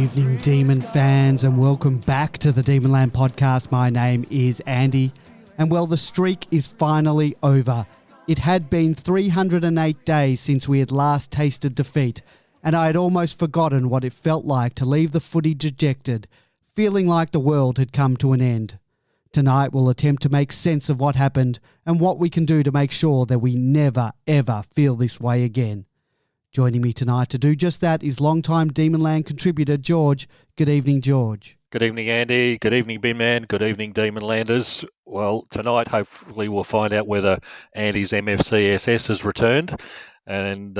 evening, Demon fans, and welcome back to the Demonland podcast. My name is Andy, and well, the streak is finally over. It had been 308 days since we had last tasted defeat, and I had almost forgotten what it felt like to leave the footy dejected, feeling like the world had come to an end. Tonight we'll attempt to make sense of what happened and what we can do to make sure that we never, ever feel this way again. Joining me tonight to do just that is longtime Demonland contributor George. Good evening, George. Good evening, Andy. Good evening, B-Man. Good evening, Demonlanders. Well, tonight hopefully we'll find out whether Andy's MFCSS has returned, and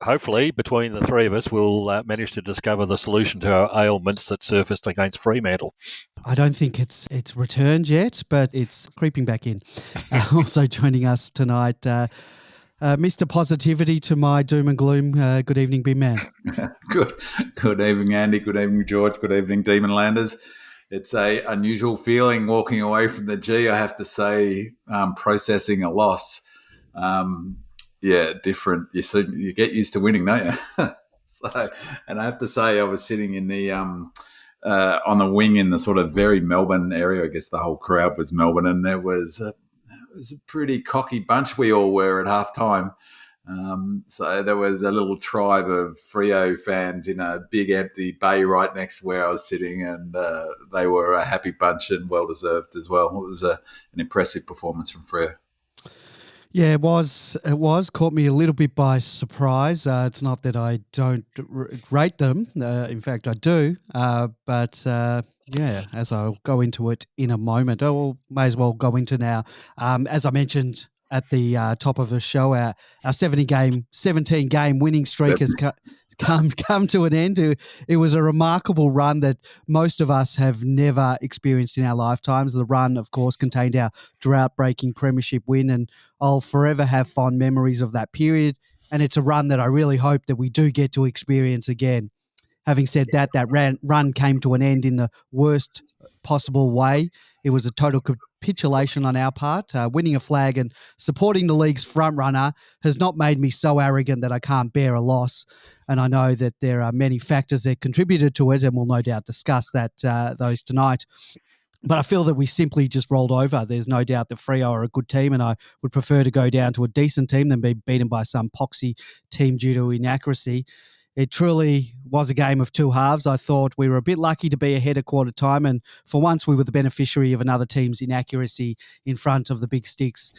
hopefully between the three of us we'll manage to discover the solution to our ailments that surfaced against Fremantle. I don't think it's returned yet, but it's creeping back in. Also joining us tonight, Mr. Positivity to my doom and gloom. Good evening, B-Man. Good evening, Andy. Good evening, George. Good evening, Demonlanders. It's a unusual feeling walking away from the G, I have to say, processing a loss. Different. You get used to winning, don't you? And I have to say, I was sitting in the on the wing in the sort of very Melbourne area. I guess the whole crowd was Melbourne, and it was a pretty cocky bunch we all were at halftime. So there was a little tribe of Freo fans in a big empty bay right next to where I was sitting, and they were a happy bunch and well-deserved as well. It was an impressive performance from Freo. Yeah, it was. Caught me a little bit by surprise. It's not that I don't rate them. In fact, I do. But as I'll go into it in a moment, may as well go into now. As I mentioned at the top of the show, our 17-game winning streak has come to an end. It was a remarkable run that most of us have never experienced in our lifetimes. The run, of course, contained our drought-breaking premiership win, and I'll forever have fond memories of that period. And it's a run that I really hope that we do get to experience again. Having said that, run came to an end in the worst possible way. It was a total capitulation on our part. Winning a flag and supporting the league's front runner has not made me so arrogant that I can't bear a loss. And I know that there are many factors that contributed to it, and we'll no doubt discuss those tonight. But I feel that we simply just rolled over. There's no doubt that Freo are a good team, and I would prefer to go down to a decent team than be beaten by some poxy team due to inaccuracy. It truly was a game of two halves. I thought we were a bit lucky to be ahead at quarter time, and for once we were the beneficiary of another team's inaccuracy in front of the big sticks.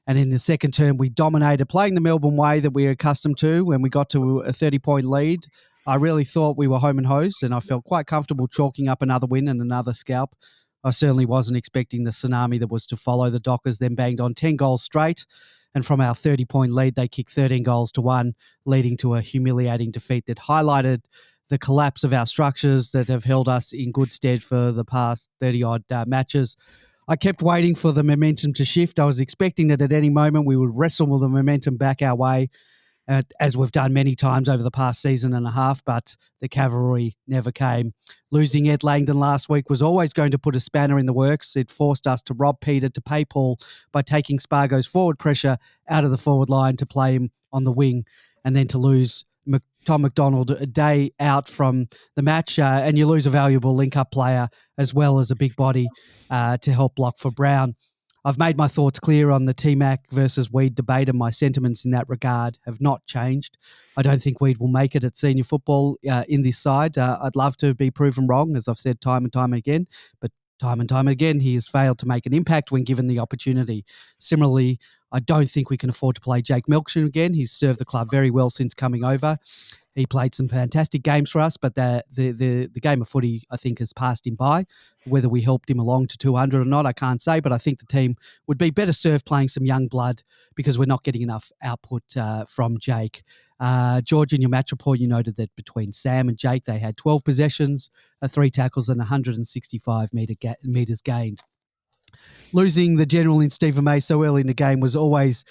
And in the second term, we dominated, playing the Melbourne way that we're accustomed to. When we got to a 30-point lead, I really thought we were home and hosed, and I felt quite comfortable chalking up another win and another scalp. I certainly wasn't expecting the tsunami that was to follow. The Dockers then banged on 10 goals straight, and from our 30-point lead, they kicked 13 goals to 1, leading to a humiliating defeat that highlighted the collapse of our structures that have held us in good stead for the past 30-odd matches. I kept waiting for the momentum to shift. I was expecting that at any moment we would wrestle with the momentum back our way, as we've done many times over the past season and a half, but the cavalry never came. Losing Ed Langdon last week was always going to put a spanner in the works. It forced us to rob Peter to pay Paul by taking Spargo's forward pressure out of the forward line to play him on the wing, and then to lose Tom McDonald a day out from the match, and you lose a valuable link-up player as well as a big body to help block for Brown. I've made my thoughts clear on the T-Mac versus Weed debate, and my sentiments in that regard have not changed. I don't think Weed will make it at senior football in this side. I'd love to be proven wrong, as I've said time and time again, but time and time again, he has failed to make an impact when given the opportunity. Similarly, I don't think we can afford to play Jake Milksham again. He's served the club very well since coming over. He played some fantastic games for us, but the game of footy, I think, has passed him by. Whether we helped him along to 200 or not, I can't say, but I think the team would be better served playing some young blood because we're not getting enough output from Jake. George, in your match report, you noted that between Sam and Jake, they had 12 possessions, 3 tackles and 165 metres gained. Losing the general in Stephen May so early in the game was always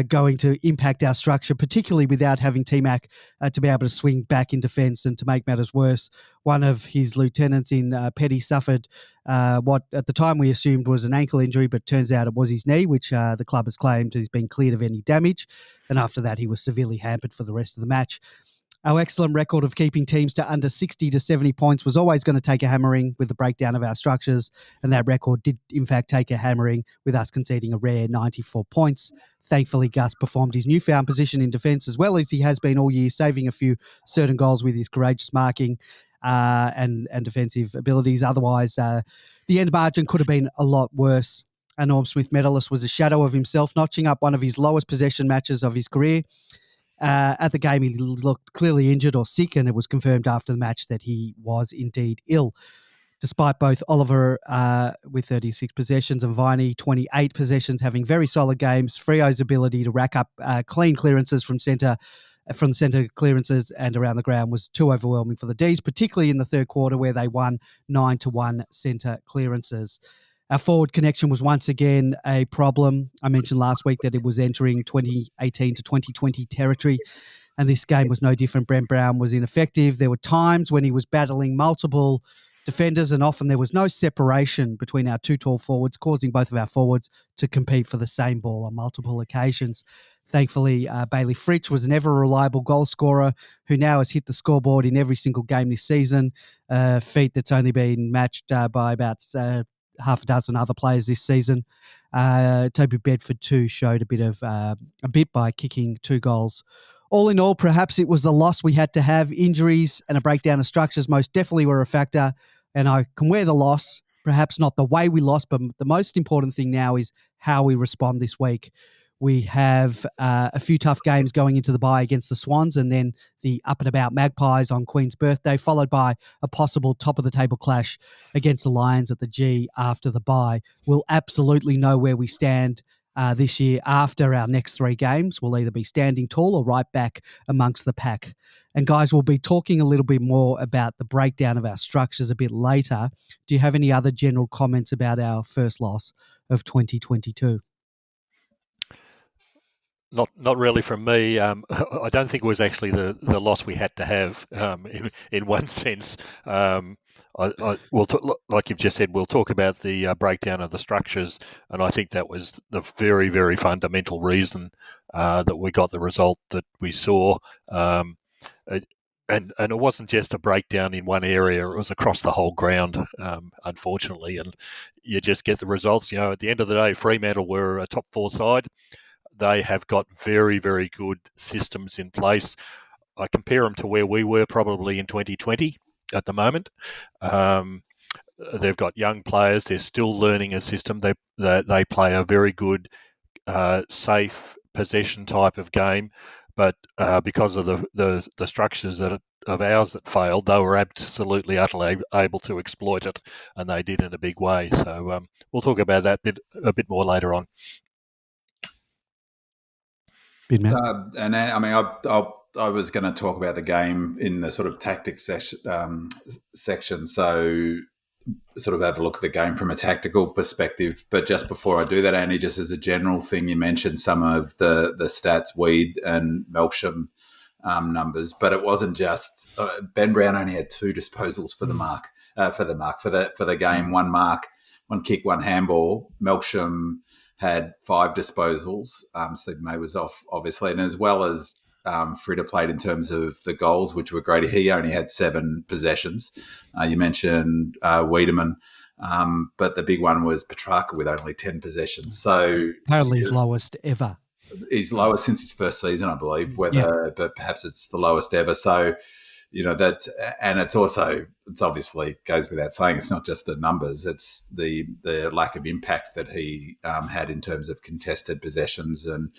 going to impact our structure, particularly without having T-Mac to be able to swing back in defence. And to make matters worse, one of his lieutenants in Petty suffered what at the time we assumed was an ankle injury, but turns out it was his knee, which the club has claimed has been cleared of any damage. And after that, he was severely hampered for the rest of the match. Our excellent record of keeping teams to under 60 to 70 points was always going to take a hammering with the breakdown of our structures, and that record did, in fact, take a hammering with us conceding a rare 94 points. Thankfully, Gus performed his newfound position in defence as well as he has been all year, saving a few certain goals with his courageous marking and defensive abilities. Otherwise, the end margin could have been a lot worse. A Norm Smith medalist was a shadow of himself, notching up one of his lowest possession matches of his career. At the game, he looked clearly injured or sick, and it was confirmed after the match that he was indeed ill. Despite both Oliver with 36 possessions and Viney 28 possessions having very solid games, Freo's ability to rack up clean clearances from centre clearances and around the ground was too overwhelming for the Dees, particularly in the third quarter where they won 9-1 centre clearances. Our forward connection was once again a problem. I mentioned last week that it was entering 2018 to 2020 territory, and this game was no different. Brent Brown was ineffective. There were times when he was battling multiple defenders, and often there was no separation between our two tall forwards, causing both of our forwards to compete for the same ball on multiple occasions. Thankfully, Bailey Fritsch was an ever-reliable goal scorer who now has hit the scoreboard in every single game this season, a feat that's only been matched by about half a dozen other players this season. Toby Bedford too showed a bit by kicking 2 goals. All in all, perhaps it was the loss we had to have. Injuries and a breakdown of structures most definitely were a factor, and I can wear the loss. Perhaps not the way we lost, but the most important thing now is how we respond this week. We have a few tough games going into the bye against the Swans and then the up and about Magpies on Queen's birthday, followed by a possible top-of-the-table clash against the Lions at the G after the bye. We'll absolutely know where we stand this year after our next 3 games. We'll either be standing tall or right back amongst the pack. And guys, we'll be talking a little bit more about the breakdown of our structures a bit later. Do you have any other general comments about our first loss of 2022? Not really from me. I don't think it was actually the loss we had to have in one sense. Like you've just said, we'll talk about the breakdown of the structures, and I think that was the very, very fundamental reason that we got the result that we saw. And it wasn't just a breakdown in one area; it was across the whole ground, unfortunately. And you just get the results. At the end of the day, Fremantle were a top 4 side. They have got very, very good systems in place. I compare them to where we were probably in 2020 at the moment. They've got young players. They're still learning a system. They play a very good, safe possession type of game. But because of the structures of ours that failed, they were absolutely, utterly able to exploit it, and they did in a big way. So we'll talk about that a bit more later on. And I mean, I was going to talk about the game in the sort of tactics section. So sort of have a look at the game from a tactical perspective. But just before I do that, Andy, just as a general thing, you mentioned some of the stats, Weed and Melksham numbers, but it wasn't just Ben Brown only had 2 disposals for the game, 1 mark, 1 kick, 1 handball. Melksham had 5 disposals. Steve May was off, obviously, and as well as Fritter played in terms of the goals, which were great. He only had 7 possessions. You mentioned Wiedemann, but the big one was Petrarca with only 10 possessions. So apparently his lowest ever. His lowest since his first season, I believe. But perhaps it's the lowest ever. So it's obviously goes without saying, it's not just the numbers, it's the lack of impact that he had in terms of contested possessions and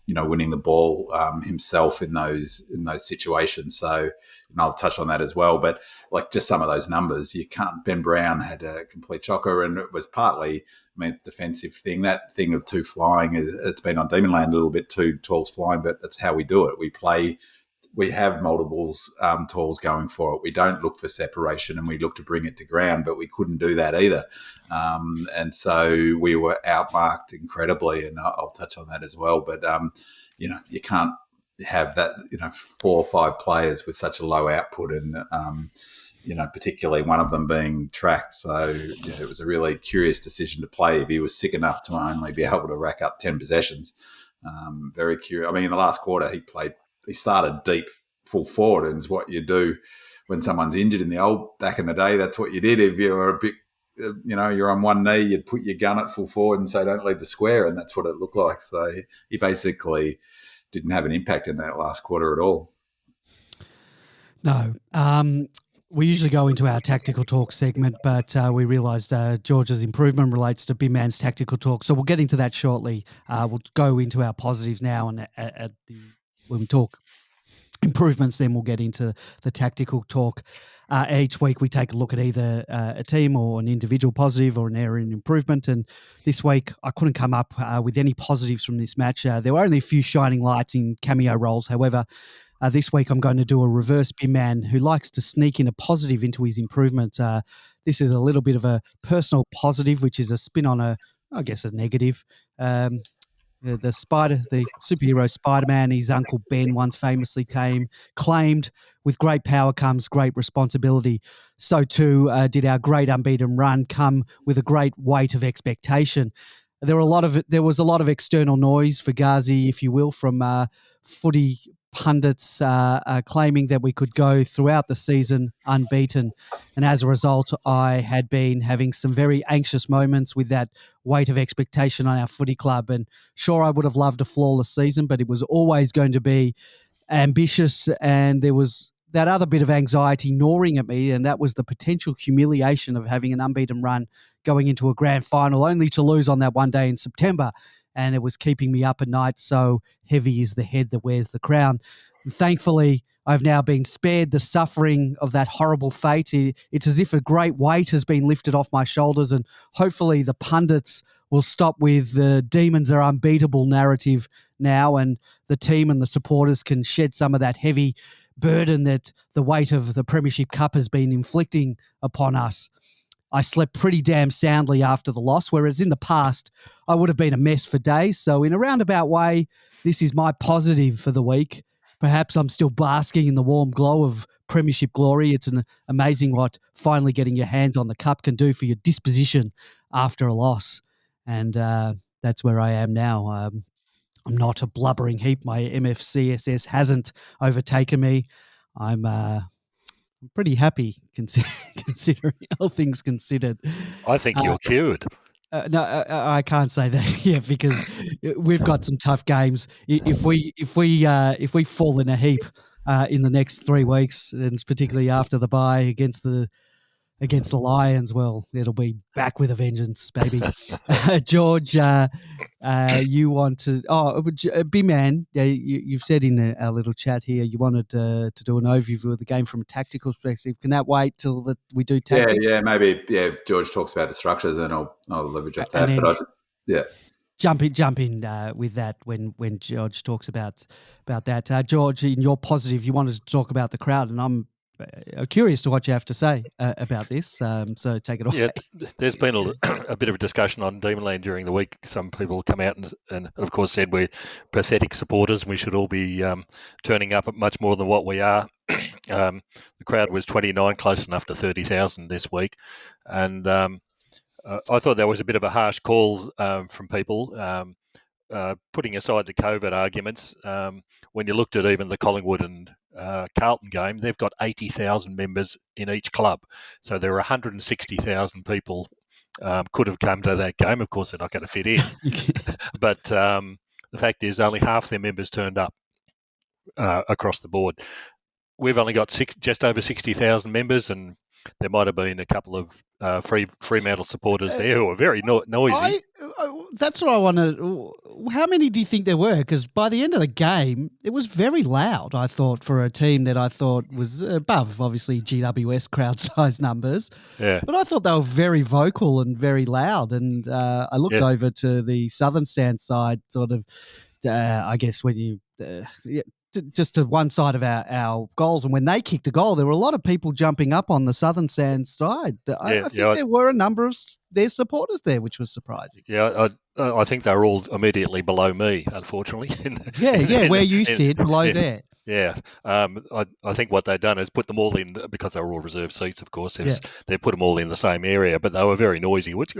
winning the ball himself in those situations. So I'll touch on that as well, but like just some of those numbers, Ben Brown had a complete shocker, and it was partly defensive thing. That thing of 2 flying, it's been on Demonland a little bit, 2 talls flying, but that's how we do it. We have multiples talls going for it. We don't look for separation, and we look to bring it to ground, but we couldn't do that either. And so we were outmarked incredibly, and I'll touch on that as well. But, you can't have that, 4 or 5 players with such a low output and, particularly one of them being tracked. So it was a really curious decision to play if he was sick enough to only be able to rack up 10 possessions. Very curious. I mean, in the last quarter, he started deep full forward, and it's what you do when someone's injured. In the old back in the day, that's what you did. If you were a bit, you're on one knee, you'd put your gun at full forward and say, "Don't leave the square," and that's what it looked like. So he basically didn't have an impact in that last quarter at all. No. We usually go into our tactical talk segment, but we realised George's improvement relates to Big Man's tactical talk. So we'll get into that shortly. We'll go into our positives now, and when we talk improvements, then we'll get into the tactical talk. Each week we take a look at either a team or an individual positive or an area in improvement. And this week I couldn't come up with any positives from this match. There were only a few shining lights in cameo roles. However, this week I'm going to do a reverse Bin Man who likes to sneak in a positive into his improvement. This is a little bit of a personal positive, which is a spin on a negative. The superhero Spider-Man, his Uncle Ben once famously claimed, with great power comes great responsibility. So too did our great unbeaten run come with a great weight of expectation. There was a lot of external noise for Ghazi, if you will, from footy pundits claiming that we could go throughout the season unbeaten. And as a result, I had been having some very anxious moments with that weight of expectation on our footy club. And sure, I would have loved a flawless season, but it was always going to be ambitious. And there was that other bit of anxiety gnawing at me, and that was the potential humiliation of having an unbeaten run going into a grand final, only to lose on that one day in September. And it was keeping me up at night. So heavy is the head that wears the crown. And thankfully, I've now been spared the suffering of that horrible fate. It's as if a great weight has been lifted off my shoulders, and hopefully the pundits will stop with the demons are unbeatable narrative now, and the team and the supporters can shed some of that heavy burden that the weight of the Premiership Cup has been inflicting upon us. I slept pretty damn soundly after the loss, whereas in the past, I would have been a mess for days. So in a roundabout way, this is my positive for the week. Perhaps I'm still basking in the warm glow of Premiership glory. It's amazing what finally getting your hands on the cup can do for your disposition after a loss. And that's where I am now. I'm not a blubbering heap. My MFCSS hasn't overtaken me. I'm pretty happy considering all things considered. I think you're cured. No, I can't say that yet because we've got some tough games. If we fall in a heap in the next 3 weeks, and particularly after the bye against the Lions, well, it'll be back with a vengeance, baby. George, you want to? B-Man, you've said in our little chat here you wanted to do an overview of the game from a tactical perspective. Can that wait till we do tactics? Yeah, maybe. Yeah, George talks about the structures, and I'll leverage off that. Jump in with that when George talks about that. George, in your positive, you wanted to talk about the crowd, and I'm curious to what you have to say about this. So take it away. Yeah, there's been a bit of a discussion on Demonland during the week. Some people come out and of course said we're pathetic supporters and we should all be turning up at much more than what we are. The crowd was 29, close enough to 30,000 this week. And I thought that was a bit of a harsh call from people. Putting aside the COVID arguments, when you looked at even the Collingwood and Carlton game, they've got 80,000 members in each club. So there are 160,000 people could have come to that game. Of course, they're not going to fit in. But the fact is only half their members turned up across the board. We've only got just over 60,000 members, and there might have been a couple of Fremantle supporters there who were very noisy. That's what I want to... How many do you think there were? Because by the end of the game, it was very loud, I thought, for a team that I thought was above, obviously, GWS crowd size numbers. Yeah. But I thought they were very vocal and very loud. And I looked over to the Southern Stand side, sort of, I guess, when you... just to one side of our goals. And when they kicked a goal, there were a lot of people jumping up on the Southern Stand side. I think there were a number of their supporters there, which was surprising. Yeah, I think they were all immediately below me, unfortunately. Where you sit, below there. Yeah. I think what they've done is put them all in, because they were all reserved seats, of course. They put them all in the same area, but they were very noisy, which,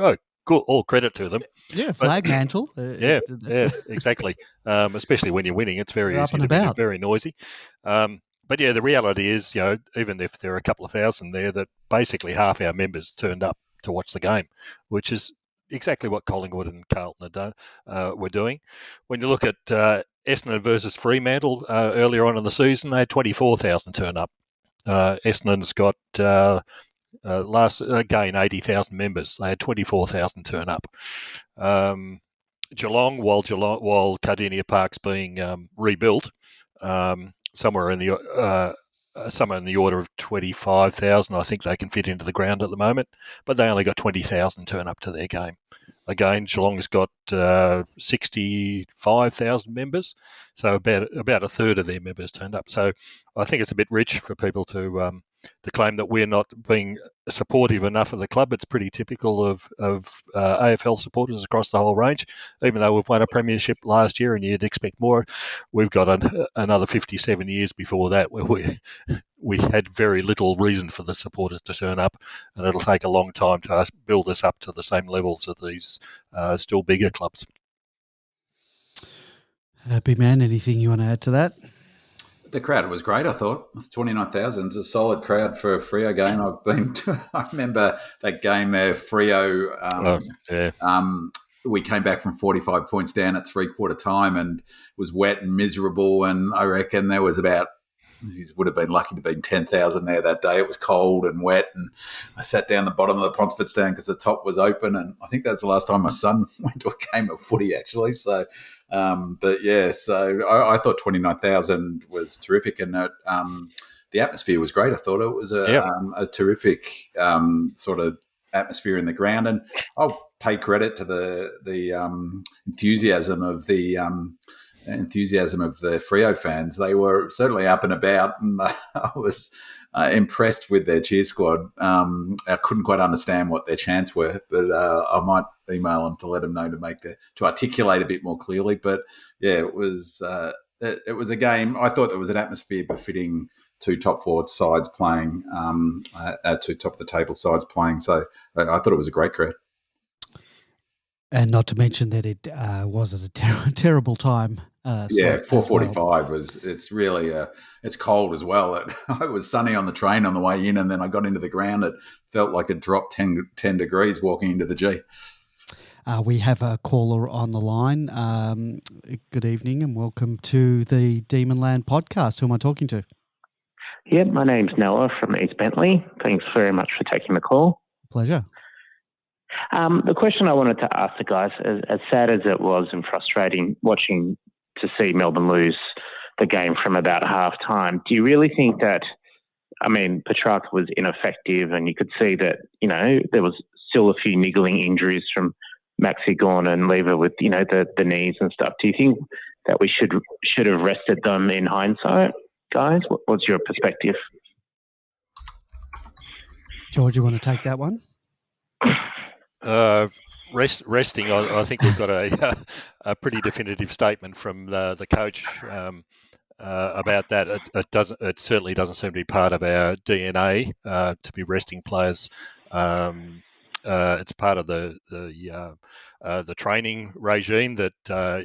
all credit to them. Yeah, flag mantle. Exactly. Especially when you're winning, it's very easy to be very noisy. But But yeah, the reality is, even if there are a couple of thousand there, that basically half our members turned up to watch the game, which is exactly what Collingwood and Carlton were doing. When you look at Essendon versus Fremantle earlier on in the season, they had 24,000 turn up. Essendon's got last again 80,000 members. They had 24,000 turn up. Geelong, while Cardinia Park's being rebuilt, somewhere in the order of 25,000, I think they can fit into the ground at the moment, but they only got 20,000 turn up to their game. Again, Geelong's got 65,000 members, so about a third of their members turned up. So I think it's a bit rich for people to claim that we're not being supportive enough of the club. It's pretty typical of AFL supporters across the whole range. Even though we've won a premiership last year and you'd expect more, we've got another 57 years before that where we had very little reason for the supporters to turn up, and it'll take a long time to build us up to the same levels of these still bigger clubs. Big man, anything you want to add to that? The crowd was great, I thought. 29,000 is a solid crowd for a Freo game. I remember that game there, Freo. We came back from 45 points down at three-quarter time and it was wet and miserable. And I reckon there was he would have been lucky to be 10,000 there that day. It was cold and wet, and I sat down the bottom of the Ponsford stand because the top was open, and I think that was the last time my son went to a game of footy, actually. So, but yeah, so I thought 29,000 was terrific, and the atmosphere was great. I thought it was a terrific sort of atmosphere in the ground, and I'll pay credit to the enthusiasm of the Freo fans. They were certainly up and about, and I was impressed with their cheer squad. I couldn't quite understand what their chants were, but I might email them to let them know to articulate a bit more clearly. But yeah, it was a game. I thought there was an atmosphere befitting two top four sides playing, two top of the table sides playing. So I thought it was a great crowd. And not to mention that it was at a terrible time. 4:45 was. It's really it's cold as well. It was sunny on the train on the way in, and then I got into the ground. It felt like it dropped 10 degrees walking into the G. We have a caller on the line. Good evening and welcome to the Demonland podcast. Who am I talking to? Yeah, my name's Noah from East Bentley. Thanks very much for taking the call. Pleasure. The question I wanted to ask the guys, as sad as it was and frustrating watching to see Melbourne lose the game from about half time, do you really think that, Petrarca was ineffective and you could see that, there was still a few niggling injuries from Maxi Gawn and Lever with, the knees and stuff. Do you think that we should have rested them in hindsight, guys? What's your perspective? George, you want to take that one? Resting, I think we've got a pretty definitive statement from the coach about that. It certainly doesn't seem to be part of our DNA to be resting players. It's part of the training regime that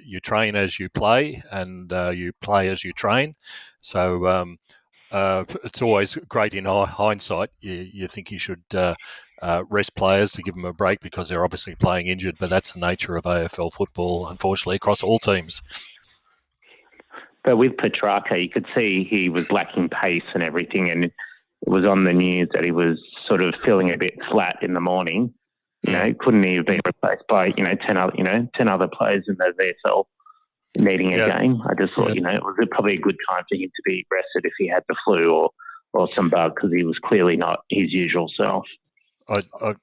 you train as you play and you play as you train. So it's always great in hindsight. You think you should rest players to give them a break because they're obviously playing injured, but that's the nature of AFL football, unfortunately, across all teams. But with Petrarca, you could see he was lacking pace and everything, and it was on the news that he was sort of feeling a bit flat in the morning. Couldn't he have been replaced by 10 other players in the VFL needing a game? I just thought it was probably a good time for him to be rested if he had the flu or some bug, because he was clearly not his usual self. I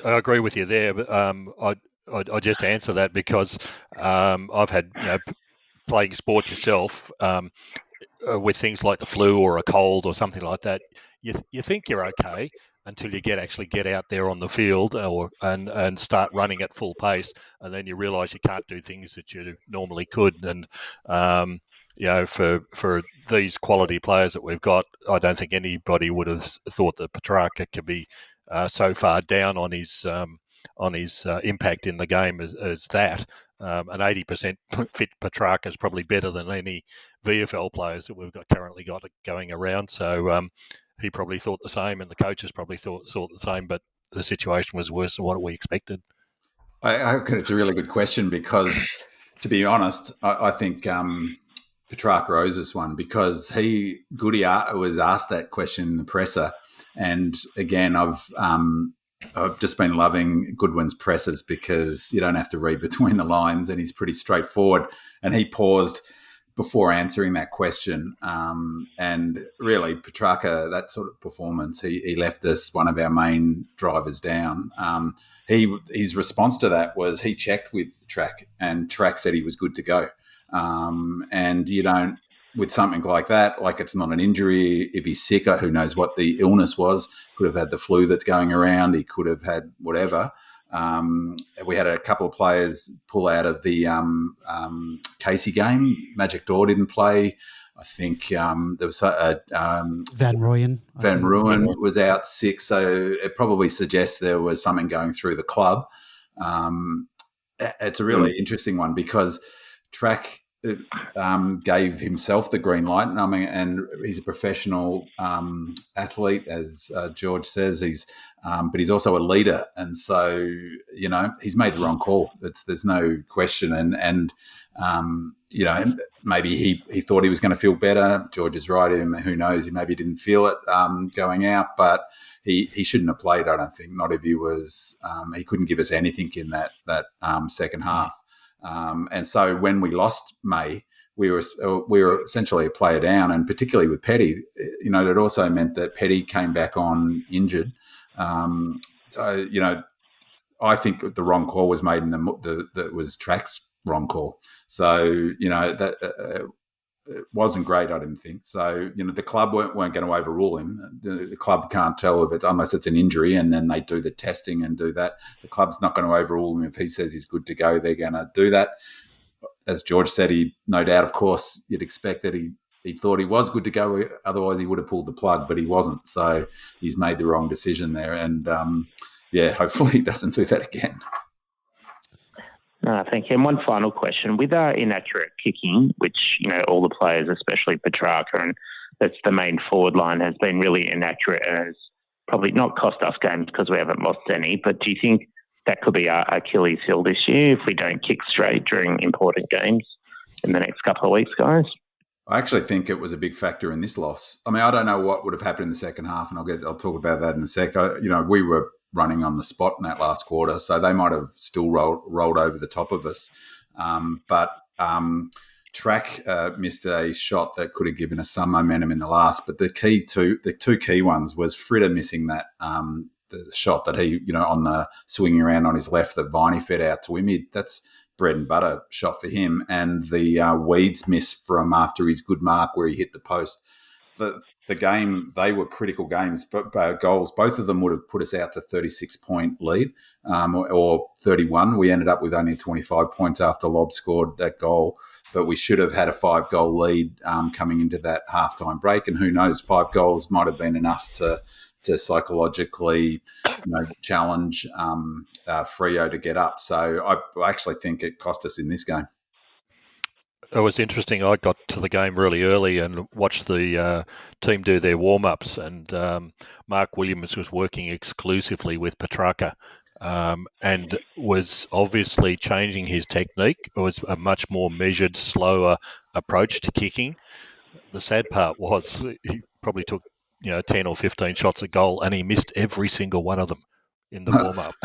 agree with you there, but I just answer that because I've had playing sport yourself with things like the flu or a cold or something like that. You think you're okay until you actually get out there on the field and start running at full pace, and then you realise you can't do things that you normally could. And for these quality players that we've got, I don't think anybody would have thought that Petrarca could be so far down on his impact in the game as that. An 80% fit Petrarca is probably better than any VFL players that we've currently got going around. So he probably thought the same, and the coaches probably thought the same, but the situation was worse than what we expected. I reckon it's a really good question because, to be honest, I think Petrarca owes us one because Goody was asked that question in the presser, and again, I've just been loving Goodwin's presses because you don't have to read between the lines, and he's pretty straightforward. And he paused before answering that question, and really, Petrarca, that sort of performance, he left us one of our main drivers down. His response to that was he checked with Track, and Track said he was good to go. And you don't, with something like that, like it's not an injury. If he's sick, who knows what the illness was? Could have had the flu that's going around. He could have had whatever. We had a couple of players pull out of the Casey game. Magic Door didn't play. I think there was Van Rooyen. Van Rooyen was out sick, so it probably suggests there was something going through the club. It's a really interesting one because Track gave himself the green light, and he's a professional athlete, as George says. But he's also a leader, and so he's made the wrong call. There's no question, and maybe he thought he was going to feel better. George is right. Who knows? He maybe didn't feel it going out, but he shouldn't have played. I don't think. Not if he was. He couldn't give us anything in that second half. And so when we lost May, we were essentially a player down, and particularly with Petty, it also meant that Petty came back on injured. I think the wrong call was made, and that was Track's wrong call. So that it wasn't great, I didn't think. So the club weren't going to overrule him. The club can't tell unless it's an injury, and then they do the testing and do that. The club's not going to overrule him if he says he's good to go. They're going to do that. As George said, no doubt, of course, you'd expect that he thought he was good to go. Otherwise, he would have pulled the plug, but he wasn't. So he's made the wrong decision there. And, hopefully he doesn't do that again. Thank you. And one final question. With our inaccurate kicking, which, all the players, especially Petrarca, and that's the main forward line, has been really inaccurate and has probably not cost us games because we haven't lost any. But do you think that could be our Achilles heel this year if we don't kick straight during important games in the next couple of weeks, guys? I actually think it was a big factor in this loss. I mean, I don't know what would have happened in the second half, and I'll talk about that in a sec. We were running on the spot in that last quarter, so they might have still rolled over the top of us. But Track missed a shot that could have given us some momentum in the last. But the two key ones was Fritter missing that the shot that he, on the swinging around on his left that Viney fed out to him. That's bread and butter shot for him. And the Weeds miss from after his good mark where he hit the post. The game, they were critical games, but goals. Both of them would have put us out to 36-point lead or 31. We ended up with only 25 points after Lob scored that goal, but we should have had a 5-goal lead coming into that halftime break. And who knows, 5 goals might have been enough to psychologically challenge Freo to get up. So I actually think it cost us in this game. It was interesting. I got to the game really early and watched the team do their warm-ups, and Mark Williams was working exclusively with Petrarca and was obviously changing his technique. It was a much more measured, slower approach to kicking. The sad part was he probably took 10 or 15 shots at goal, and he missed every single one of them in the warm-up.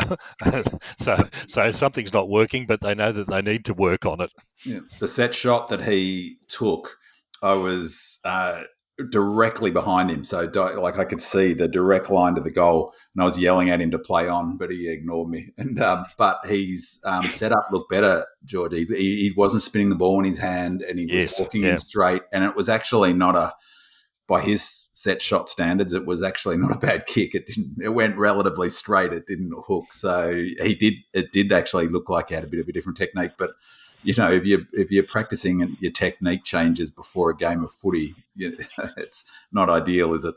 So something's not working, but they know that they need to work on it. Yeah. The set shot that he took, I was directly behind him. So I could see the direct line to the goal, and I was yelling at him to play on, but he ignored me. And but his setup looked better, George. He wasn't spinning the ball in his hand, and he was walking in straight. And it was actually not by his set shot standards, it was actually not a bad kick. It went relatively straight. It didn't hook. So it did actually look like he had a bit of a different technique. But if you're practicing and your technique changes before a game of footy, it's not ideal, is it?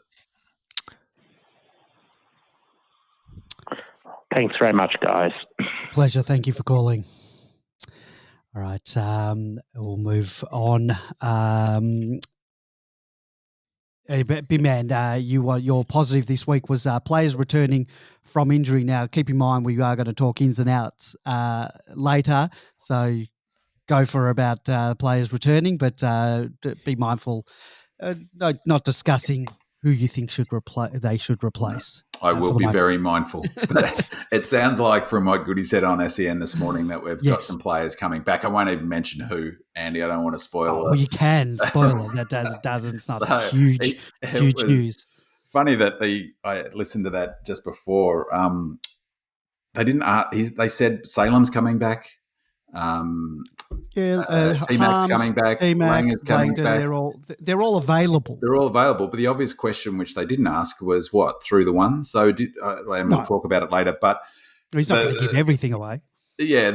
Thanks very much, guys. Pleasure. Thank you for calling. All right, we'll move on. Hey, Big Man, your positive this week was players returning from injury. Now, keep in mind we are going to talk ins and outs later, so go for about players returning, but be mindful, not discussing who you think they should replace. I will for the be moment. very mindful. But it sounds like from what Goody said on SEN this morning that we've got Yes. some players coming back. I won't even mention who, Andy. I don't want to spoil it. Well, you can spoil it. That doesn't. It's not So huge it was news. funny that I listened to that just before. They didn't. They said Salem's coming back. T-Mac's coming back. T-Mac, Lang is coming back. They're all available. They're all available. But the obvious question, which they didn't ask, was what through the one. So and we'll talk about it later. But he's not going to give everything away. Yeah,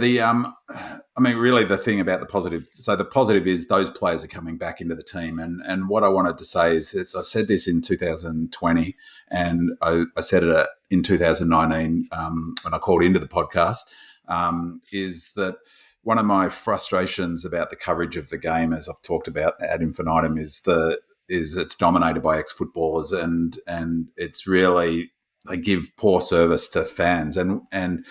really the thing about the positive, so the positive is those players are coming back into the team. And what I wanted to say is I said this in 2020 and I said it in 2019 when I called into the podcast, is that one of my frustrations about the coverage of the game, as I've talked about ad infinitum, is it's dominated by ex-footballers and it's really, they give poor service to fans and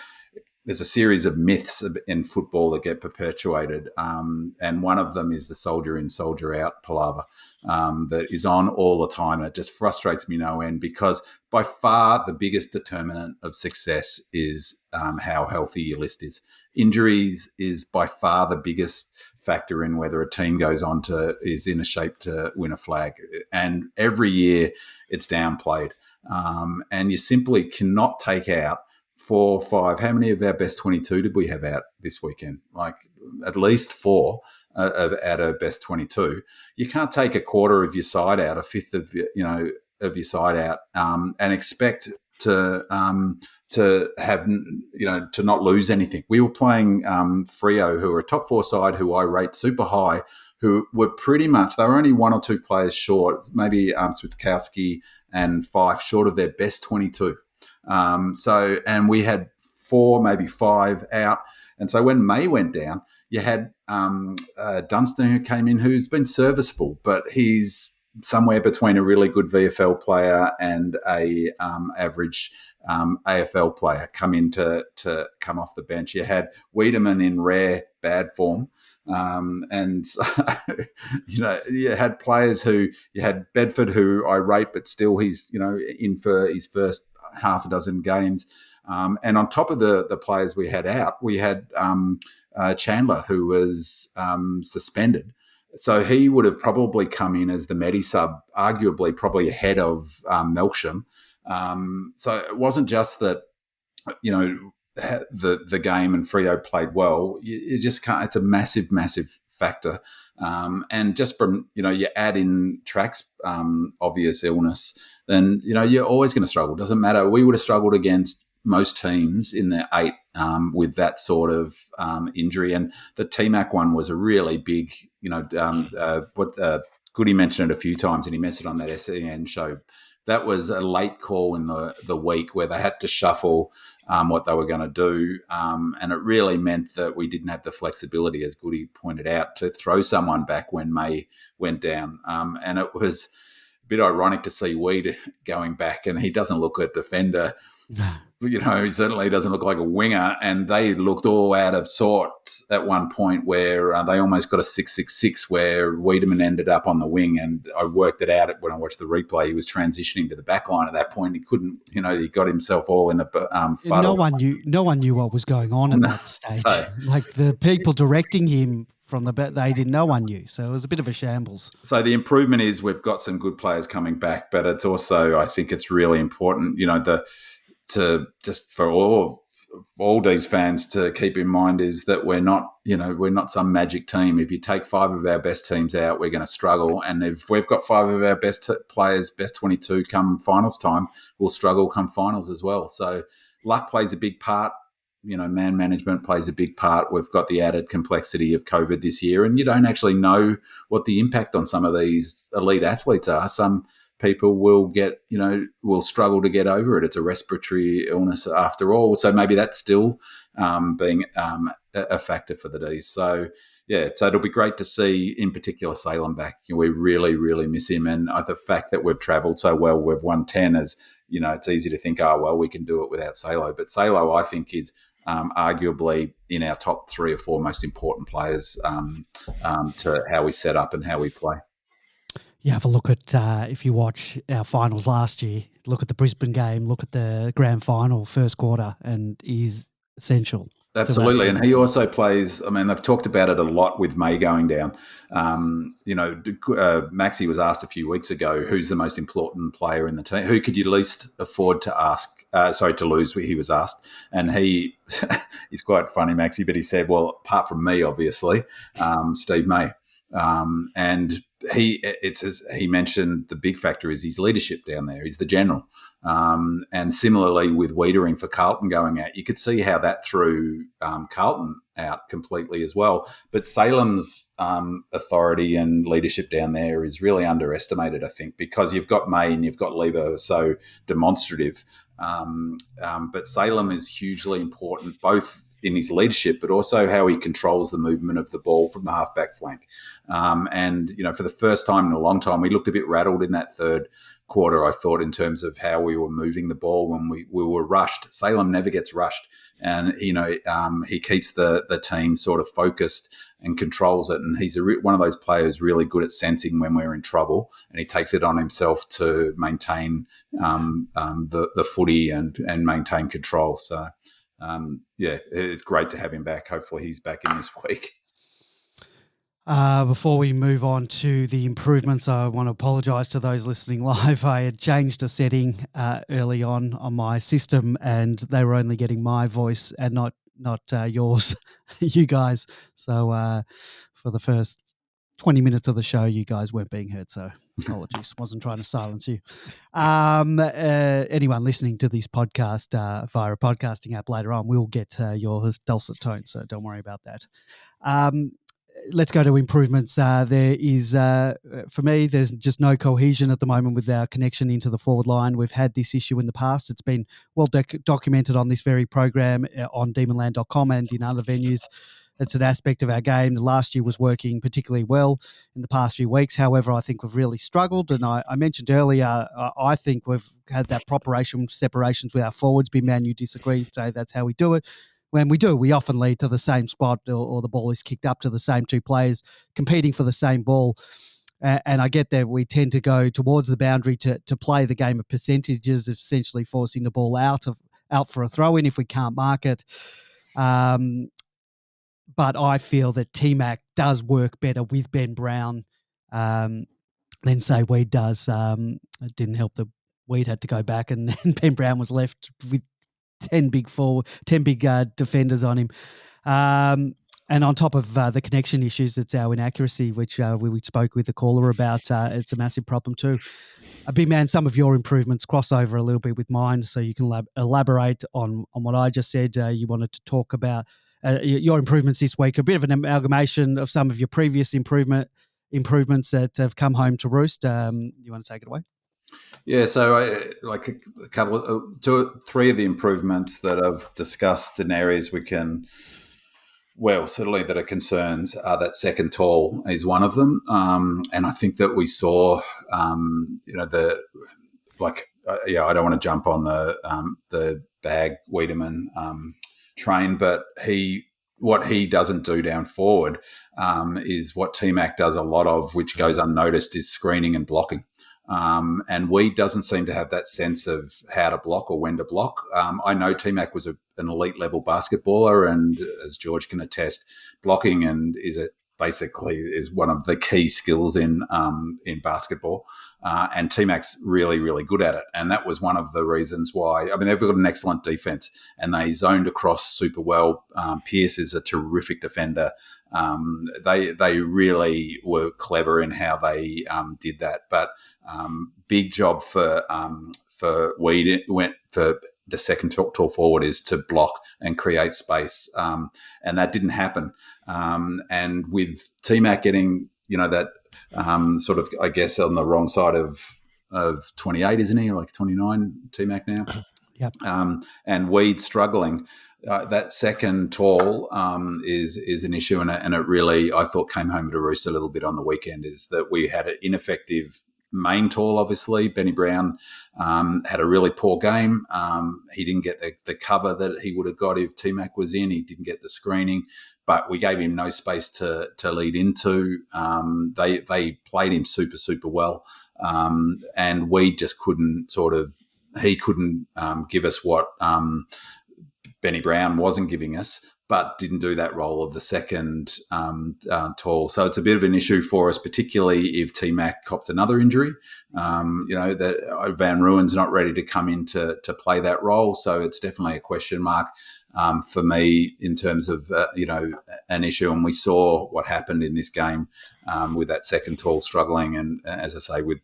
there's a series of myths in football that get perpetuated, and one of them is the soldier in, soldier out palaver that is on all the time. And it just frustrates me no end because by far the biggest determinant of success is how healthy your list is. Injuries is by far the biggest factor in whether a team is in a shape to win a flag. And every year it's downplayed. And you simply cannot take out 4, 5. How many of our best 22 did we have out this weekend? Like at least 4 out of best 22. You can't take a quarter of your side out, a fifth of your side out, and expect to have to not lose anything. We were playing Freo, who are a top 4 side, who I rate super high, who were pretty much, they were only 1 or 2 players short, maybe Switkowski and Fife short of their best 22. And we had 4, maybe 5 out. And so when May went down, you had Dunstan who came in, who's been serviceable, but he's somewhere between a really good VFL player and a average AFL player come in to come off the bench. You had Wiedemann in rare bad form. And so, you had players you had Bedford, who I rate, but still he's, in for his first half a dozen games. And on top of the players we had out, we had Chandler, who was suspended. So he would have probably come in as the Medi-sub, arguably probably ahead of Melksham. So it wasn't just that, the game and Freo played well. You just can't, it's a massive, massive factor. And just from, you add in Track's obvious illness, then, you're always going to struggle. Doesn't matter. We would have struggled against most teams in the 8 with that sort of injury. And the T-Mac one was a really big, Goody mentioned it a few times, and he mentioned it on that SEN show. That was a late call in the week where they had to shuffle what they were going to do. And it really meant that we didn't have the flexibility, as Goody pointed out, to throw someone back when May went down. And it was a bit ironic to see Weed going back, and he doesn't look a defender. He certainly doesn't look like a winger, and they looked all out of sorts at one point where they almost got a 6-6-6 where Wiedemann ended up on the wing, and I worked it out when I watched the replay. He was transitioning to the back line at that point. He couldn't, he got himself all in a fuddle. No one knew what was going on at that stage. Like the people directing him from the bet, no one knew. So it was a bit of a shambles. So the improvement is we've got some good players coming back, but it's also, I think it's really important, to just for all Dees fans to keep in mind is that we're not some magic team. If you take 5 of our best teams out, we're going to struggle. And if we've got 5 of our best players, best 22 come finals time, we'll struggle come finals as well. So luck plays a big part. Man management plays a big part. We've got the added complexity of COVID this year, and you don't actually know what the impact on some of these elite athletes are. Some people will will struggle to get over it. It's a respiratory illness after all. So maybe that's still being a factor for the Dees. So, yeah, so it'll be great to see, in particular, Salem back. We really, really miss him. And the fact that we've travelled so well, we've won 10, it's easy to think, oh, well, we can do it without Salo. But Salo, I think, is arguably in our top 3 or 4 most important players to how we set up and how we play. You have a look at, if you watch our finals last year, look at the Brisbane game, look at the grand final first quarter, and he's essential. Absolutely. And he also plays, they've talked about it a lot with May going down. Maxie was asked a few weeks ago, who's the most important player in the team? Who could you least afford to lose, he was asked. And he's quite funny, Maxie, but he said, well, apart from me, obviously, Steve May. And he mentioned the big factor is his leadership down there. He's the general. And similarly with Wiedering for Carlton going out, you could see how that threw Carlton out completely as well. But Salem's authority and leadership down there is really underestimated, I think, because you've got May and you've got Lever who are so demonstrative. But Salem is hugely important, both in his leadership, but also how he controls the movement of the ball from the halfback flank. And for the first time in a long time, we looked a bit rattled in that third quarter, I thought, in terms of how we were moving the ball when we were rushed. Salem never gets rushed. And, he keeps the team sort of focused and controls it. And he's one of those players really good at sensing when we're in trouble, and he takes it on himself to maintain the footy and maintain control. So, it's great to have him back. Hopefully he's back in this week. Before we move on to the improvements, I want to apologise to those listening live. I had changed a setting early on my system, and they were only getting my voice and not yours, you guys. So for the first 20 minutes of the show, you guys weren't being heard. So apologies. Wasn't trying to silence you. Anyone listening to this podcast via a podcasting app later on will get your dulcet tones. So don't worry about that. Let's go to improvements. There is, for me, there's just no cohesion at the moment with our connection into the forward line. We've had this issue in the past. It's been well documented on this very program on demonland.com and in other venues. It's an aspect of our game. The last year was working particularly well in the past few weeks. However, I think we've really struggled. And I mentioned earlier, I think we've had that separations with our forwards. Big man, you disagree, say that's how we do it. When we do, we often lead to the same spot or the ball is kicked up to the same 2 players competing for the same ball. And I get that we tend to go towards the boundary to play the game of percentages, essentially forcing the ball out for a throw-in if we can't mark it. But I feel that T-Mac does work better with Ben Brown than, say, Weed does. It didn't help that Weed had to go back and Ben Brown was left with 10 big defenders on him. And on top of the connection issues, it's our inaccuracy, which we spoke with the caller about. It's a massive problem too. Big man, some of your improvements cross over a little bit with mine, so you can elaborate on what I just said. You wanted to talk about your improvements this week, a bit of an amalgamation of some of your previous improvements that have come home to roost. You want to take it away? Yeah, so three of the improvements that I've discussed in areas we can, certainly that are concerns, that second tall is one of them. And I think that we saw, I don't want to jump on the Bag Wiedemann train, but what he doesn't do down forward is what T-Mac does a lot of, which goes unnoticed, is screening and blocking. And Weed doesn't seem to have that sense of how to block or when to block. I know T-Mac was an elite level basketballer, and as George can attest, blocking is one of the key skills in basketball. And T-Mac's really, really good at it. And that was one of the reasons why, they've got an excellent defense and they zoned across super well. Pierce is a terrific defender. They really were clever in how they did that. But big job for Weed went for the second tall forward is to block and create space. And that didn't happen. And with T-Mac getting, that sort of, I guess, on the wrong side of of 28, isn't he? Like 29, T-Mac now. Yep. And Weed struggling. That second tall is an issue, and it really, I thought, came home to roost a little bit on the weekend, is that we had an ineffective main tall, obviously. Benny Brown had a really poor game. He didn't get the cover that he would have got if T-Mac was in. He didn't get the screening, but we gave him no space to lead into. They played him super, super well, and we just couldn't he couldn't give us what Benny Brown wasn't giving us, but didn't do that role of the second tall. So it's a bit of an issue for us, particularly if T-Mac cops another injury. That Van Ruin's not ready to come in to play that role. So it's definitely a question mark for me in terms of, an issue. And we saw what happened in this game with that second tall struggling. And as I say, with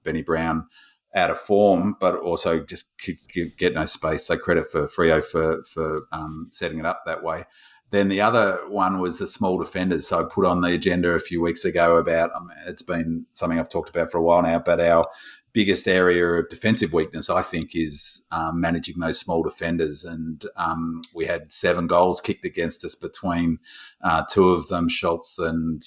Benny Brown out of form, but also just get no space. So credit for Freo for setting it up that way. Then the other one was the small defenders. So I put on the agenda a few weeks ago about, it's been something I've talked about for a while now, but our biggest area of defensive weakness, I think, is managing those small defenders. And we had 7 goals kicked against us between two of them, Schultz and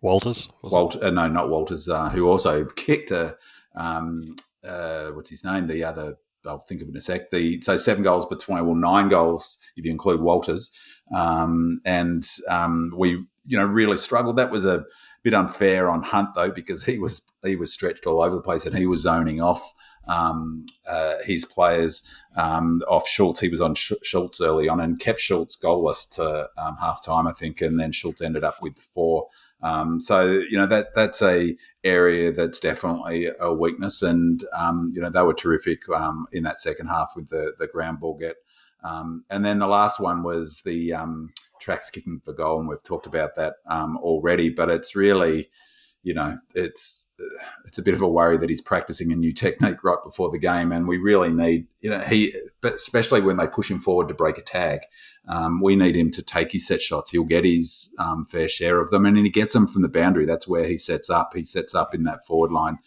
Walters? No, not Walters, who also kicked what's his name? The other, I'll think of it in a sec. So 7 goals between, 9 goals if you include Walters. And we, really struggled. That was a bit unfair on Hunt, though, because he was stretched all over the place and he was zoning off his players off Schultz. He was on Schultz early on and kept Schultz goalless to half-time, I think, and then Schultz ended up with 4. So that's a area that's definitely a weakness, and they were terrific in that second half with the ground ball get. And then the last one was the tracks kicking for goal, and we've talked about that already. But it's really, it's a bit of a worry that he's practicing a new technique right before the game, and we really need, but especially when they push him forward to break a tag, we need him to take his set shots. He'll get his fair share of them, and he gets them from the boundary. That's where he sets up. He sets up in that forward line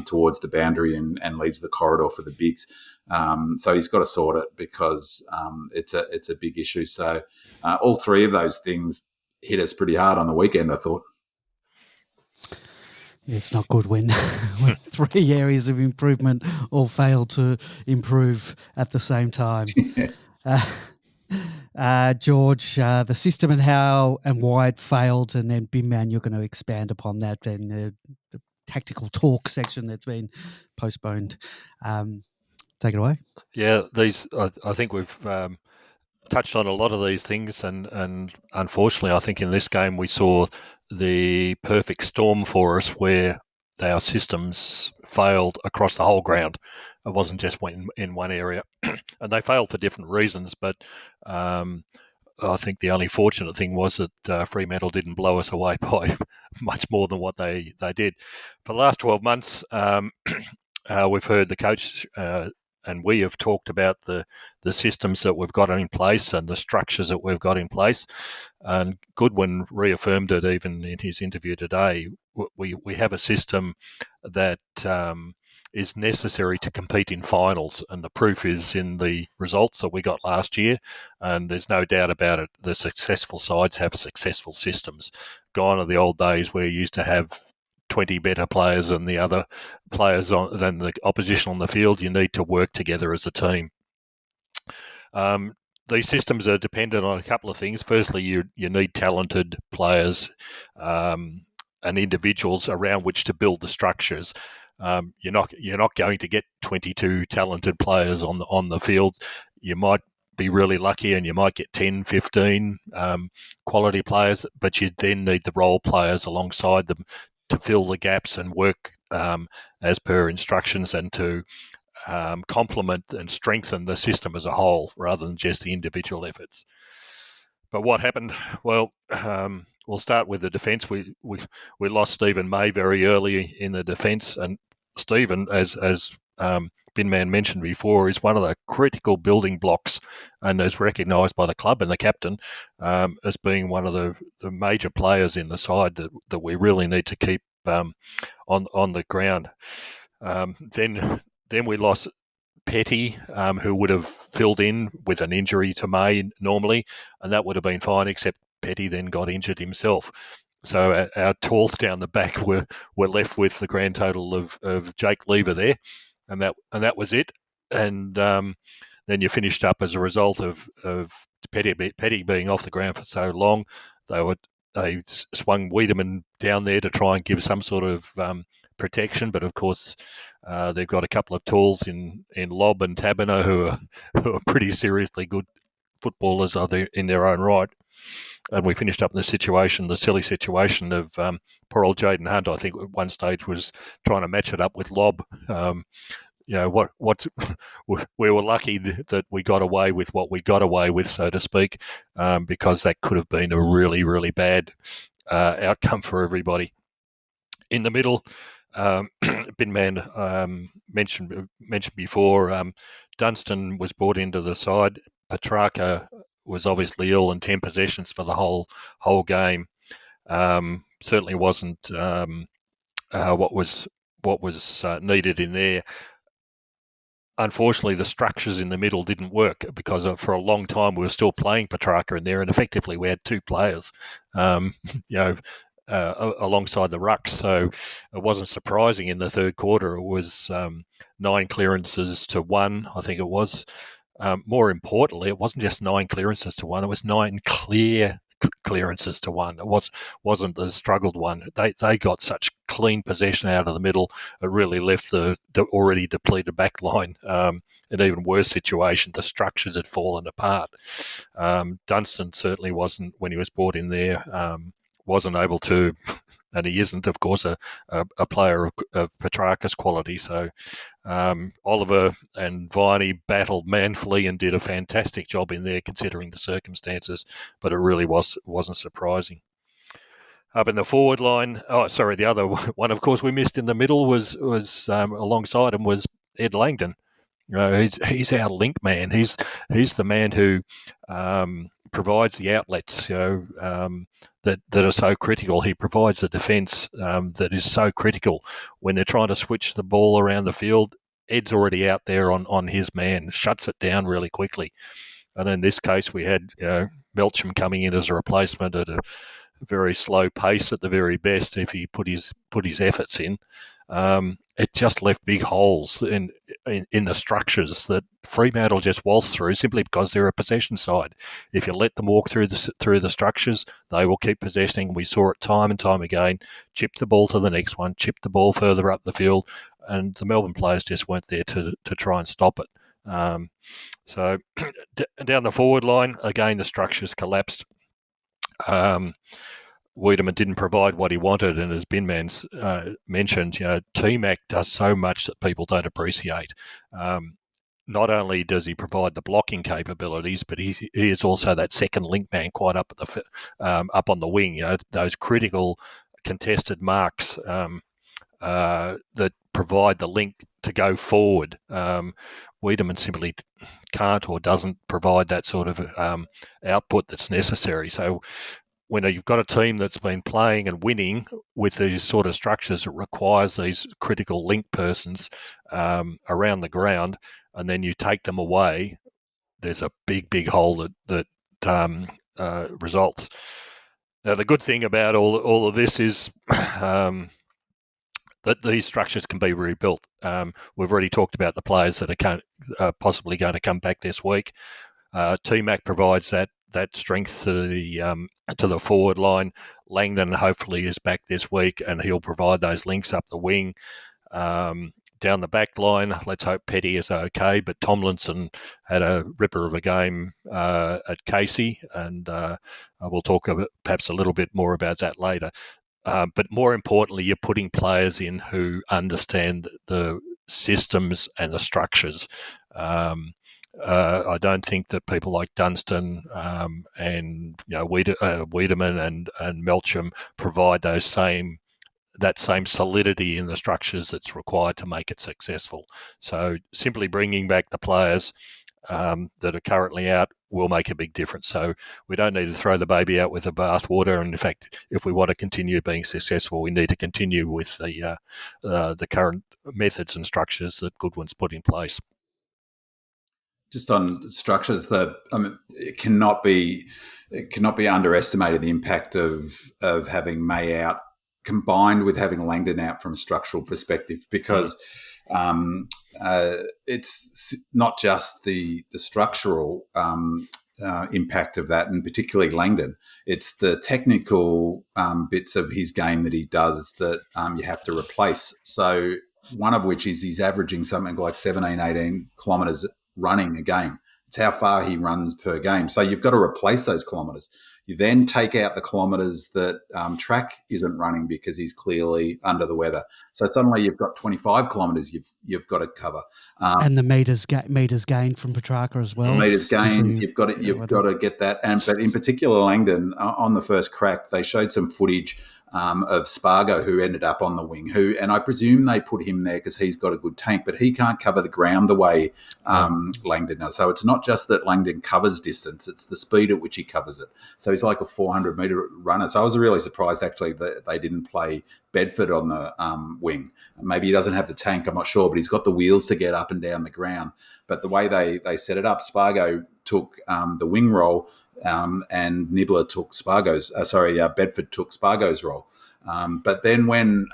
towards the boundary and leaves the corridor for the bigs. So he's got to sort it because it's a big issue. So all 3 of those things hit us pretty hard on the weekend, I thought. It's not good when 3 areas of improvement all fail to improve at the same time. Yes. George, the system and how and why it failed, and then Bin Man, you're going to expand upon that and the tactical talk section that's been postponed. Take it away. Yeah, I think we've touched on a lot of these things, and unfortunately, I think in this game we saw the perfect storm for us where our systems failed across the whole ground. It wasn't just in one area, and they failed for different reasons. But I think the only fortunate thing was that Fremantle didn't blow us away by much more than what they did. For the last 12 months, we've heard the coach and we have talked about the systems that we've got in place and the structures that we've got in place. And Goodwin reaffirmed it even in his interview today. We have a system that is necessary to compete in finals, and the proof is in the results that we got last year, and there's no doubt about it. The successful sides have successful systems. Gone are the old days where you used to have 20 better players than the other players than the opposition on the field. You need to work together as a team. These systems are dependent on a couple of things. Firstly, you need talented players and individuals around which to build the structures. You're not going to get 22 talented players on the field. You might be really lucky and you might get 10, 15 quality players, but you then need the role players alongside them to fill the gaps and work as per instructions, and to complement and strengthen the system as a whole rather than just the individual efforts. But what happened? Well, we'll start with the defence. We lost Stephen May very early in the defence, and Stephen, as Bin Man mentioned before, is one of the critical building blocks and is recognised by the club and the captain as being one of the major players in the side that we really need to keep on the ground. Then we lost Petty, who would have filled in with an injury to May normally, and that would have been fine, except Petty then got injured himself. So our talls down the back were left with the grand total of Jake Lever there, and that was it. And then you finished up as a result of Petty being off the ground for so long. They swung Wiedemann down there to try and give some sort of protection, but of course they've got a couple of tools in Lobb and Taberner who are pretty seriously good footballers in their own right. And we finished up in the silly situation of poor old Jaden Hunt, I think at one stage was trying to match it up with Lobb. We were lucky that we got away with what we got away with, so to speak, because that could have been a really, really bad outcome for everybody. In the middle, Binman mentioned before, Dunstan was brought into the side. Petrarca was obviously ill and 10 possessions for the whole game. Certainly wasn't what was needed in there. Unfortunately, the structures in the middle didn't work because for a long time we were still playing Petrarca in there, and effectively we had two players, alongside the rucks. So it wasn't surprising in the third quarter. It was 9 clearances to 1, I think it was. More importantly, it wasn't just 9 clearances to 1; it was 9 clear clearances to 1. It wasn't the struggled one. They got such clean possession out of the middle. It really left the already depleted back line an even worse situation. The structures had fallen apart. Dunstan certainly wasn't, when he was brought in there, wasn't able to, and he isn't, of course, a player of Petrarca's quality. So Oliver and Viney battled manfully and did a fantastic job in there considering the circumstances, but it really wasn't surprising. Up in the forward line, the other one, of course, we missed in the middle was alongside him was Ed Langdon. He's our link man. He's the man who provides the outlets, that are so critical. He provides the defence that is so critical when they're trying to switch the ball around the field. Ed's already out there on his man, shuts it down really quickly. And in this case, we had Melcham coming in as a replacement at a very slow pace at the very best. If he put his efforts in, it just left big holes in the structures that Fremantle just waltzed through simply because they're a possession side. If you let them walk through the structures, they will keep possessing. We saw it time and time again. Chip the ball to the next one, chip the ball further up the field, and the Melbourne players just weren't there to try and stop it. So down the forward line, again, the structures collapsed. Wiedemann didn't provide what he wanted, and as Binman's mentioned, T-Mac does so much that people don't appreciate. Not only does he provide the blocking capabilities, but he is also that second link man quite up on the wing. Those critical contested marks that provide the link to go forward. Wiedemann simply can't or doesn't provide that sort of output that's necessary. So when you've got a team that's been playing and winning with these sort of structures, it requires these critical link persons around the ground, and then you take them away, there's a big hole that results. Now, the good thing about all of this is that these structures can be rebuilt. We've already talked about the players that are possibly going to come back this week. T-Mac provides that strength to the forward line. Langdon hopefully is back this week, and he'll provide those links up the wing. Down the back line, let's hope Petty is okay, but Tomlinson had a ripper of a game at Casey, and we'll talk perhaps a little bit more about that later. But more importantly, you're putting players in who understand the systems and the structures. I don't think that people like Dunstan and Wiedemann and Melcham provide that same solidity in the structures that's required to make it successful. So simply bringing back the players that are currently out will make a big difference. So we don't need to throw the baby out with the bathwater. And in fact, if we want to continue being successful, we need to continue with the current methods and structures that Goodwin's put in place. Just on structures, it cannot be underestimated, the impact of having May out combined with having Langdon out from a structural perspective, because it's not just the structural impact of that, and particularly Langdon. It's the technical bits of his game that he does that you have to replace. So one of which is he's averaging something like 17, 18 kilometres running a game. It's how far he runs per game. So you've got to replace those kilometres. You then take out the kilometres that track isn't running because he's clearly under the weather. So suddenly you've got 25 kilometres you've got to cover. And the meters gained from Petrarca as well. Meters gains, you've got to get that. But in particular, Langdon, on the first crack, they showed some footage of Spargo, who ended up on the wing, and I presume they put him there because he's got a good tank, but he can't cover the ground the way Langdon does. So it's not just that Langdon covers distance, it's the speed at which he covers it. So he's like a 400-metre runner. So I was really surprised, actually, that they didn't play Bedford on the wing. Maybe he doesn't have the tank, I'm not sure, but he's got the wheels to get up and down the ground. But the way they set it up, Spargo took the wing role, and Nibbler took Bedford took Spargo's role. But then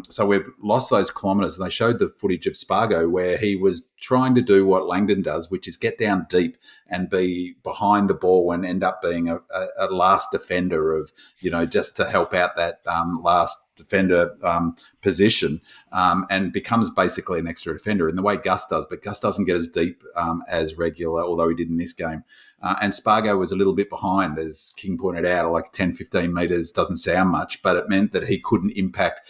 so we've lost those kilometres, and they showed the footage of Spargo where he was trying to do what Langdon does, which is get down deep and be behind the ball and end up being a last defender of, just to help out that last defender position, and becomes basically an extra defender in the way Gus does. But Gus doesn't get as deep as regular, although he did in this game. And Spargo was a little bit behind, as King pointed out, like 10, 15 metres doesn't sound much, but it meant that he couldn't impact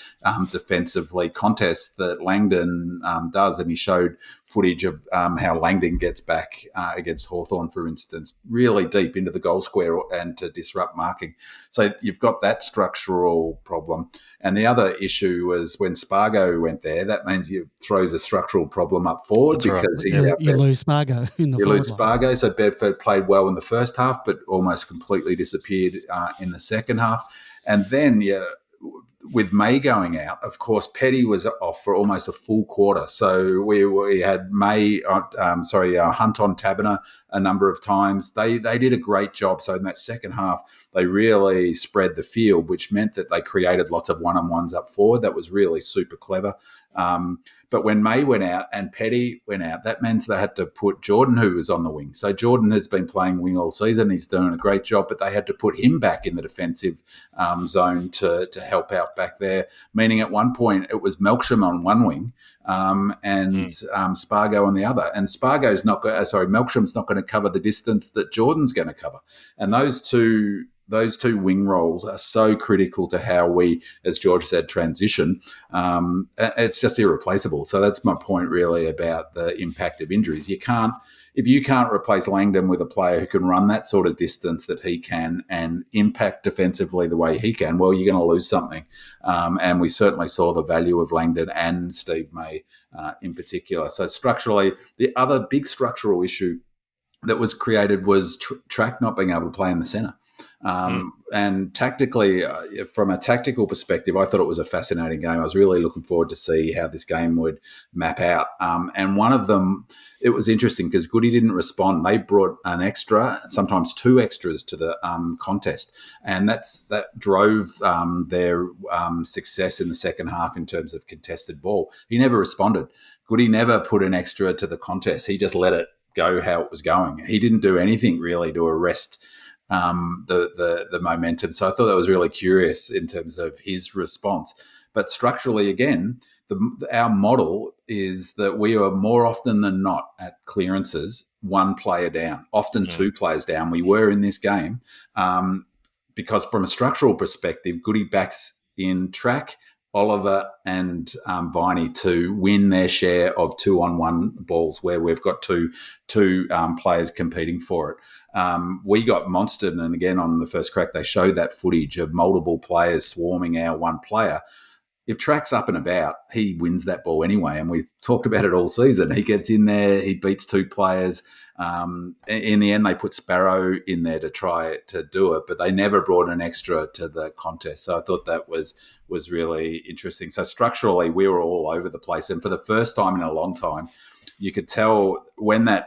defensively contests that Langdon does. And he showed footage of how Langdon gets back against Hawthorn, for instance, really deep into the goal square and to disrupt marking. So you've got that structural problem. And the other issue was when Spargo went there, that means you throws a structural problem up forward. That's because right. You lose Spargo in the You lose line. Spargo. So Bedford played well in the first half, but almost completely disappeared in the second half. And then, with May going out, of course, Petty was off for almost a full quarter. So we had Hunt on Taberner a number of times. They did a great job. So in that second half, they really spread the field, which meant that they created lots of one-on-ones up forward. That was really super clever. But when May went out and Petty went out, that means they had to put Jordan, who was on the wing. So Jordan has been playing wing all season. He's doing a great job, but they had to put him back in the defensive zone to help out back there, meaning at one point it was Melksham on one wing and Spargo on the other. And Melksham's not going to cover the distance that Jordan's going to cover. And those two wing roles are so critical to how we, as George said, transition. It's just irreplaceable. So that's my point really about the impact of injuries. If you can't replace Langdon with a player who can run that sort of distance that he can and impact defensively the way he can, well, you're going to lose something. And we certainly saw the value of Langdon and Steve May in particular. So structurally, the other big structural issue that was created was track not being able to play in the centre. And tactically, from a tactical perspective, I thought it was a fascinating game. I was really looking forward to see how this game would map out. And one of them, it was interesting because Goody didn't respond. They brought an extra, sometimes two extras to the contest. And that drove their success in the second half in terms of contested ball. He never responded. Goody never put an extra to the contest. He just let it go how it was going. He didn't do anything really to arrest the momentum. So I thought that was really curious in terms of his response. But structurally, again, our model is that we are more often than not at clearances, one player down, often two players down. We were in this game because from a structural perspective, Goody backs in track, Oliver and Viney to win their share of 2-on-1 balls where we've got two players competing for it. We got monstered, and again on the first crack they showed that footage of multiple players swarming our one player. if Track's up and about, he wins that ball anyway. And we've talked about it all season. He gets in there, he beats two players. In the end, they put Sparrow in there to try to do it, but they never brought an extra to the contest. So I thought that was really interesting. So structurally, we were all over the place. And for the first time in a long time, you could tell when I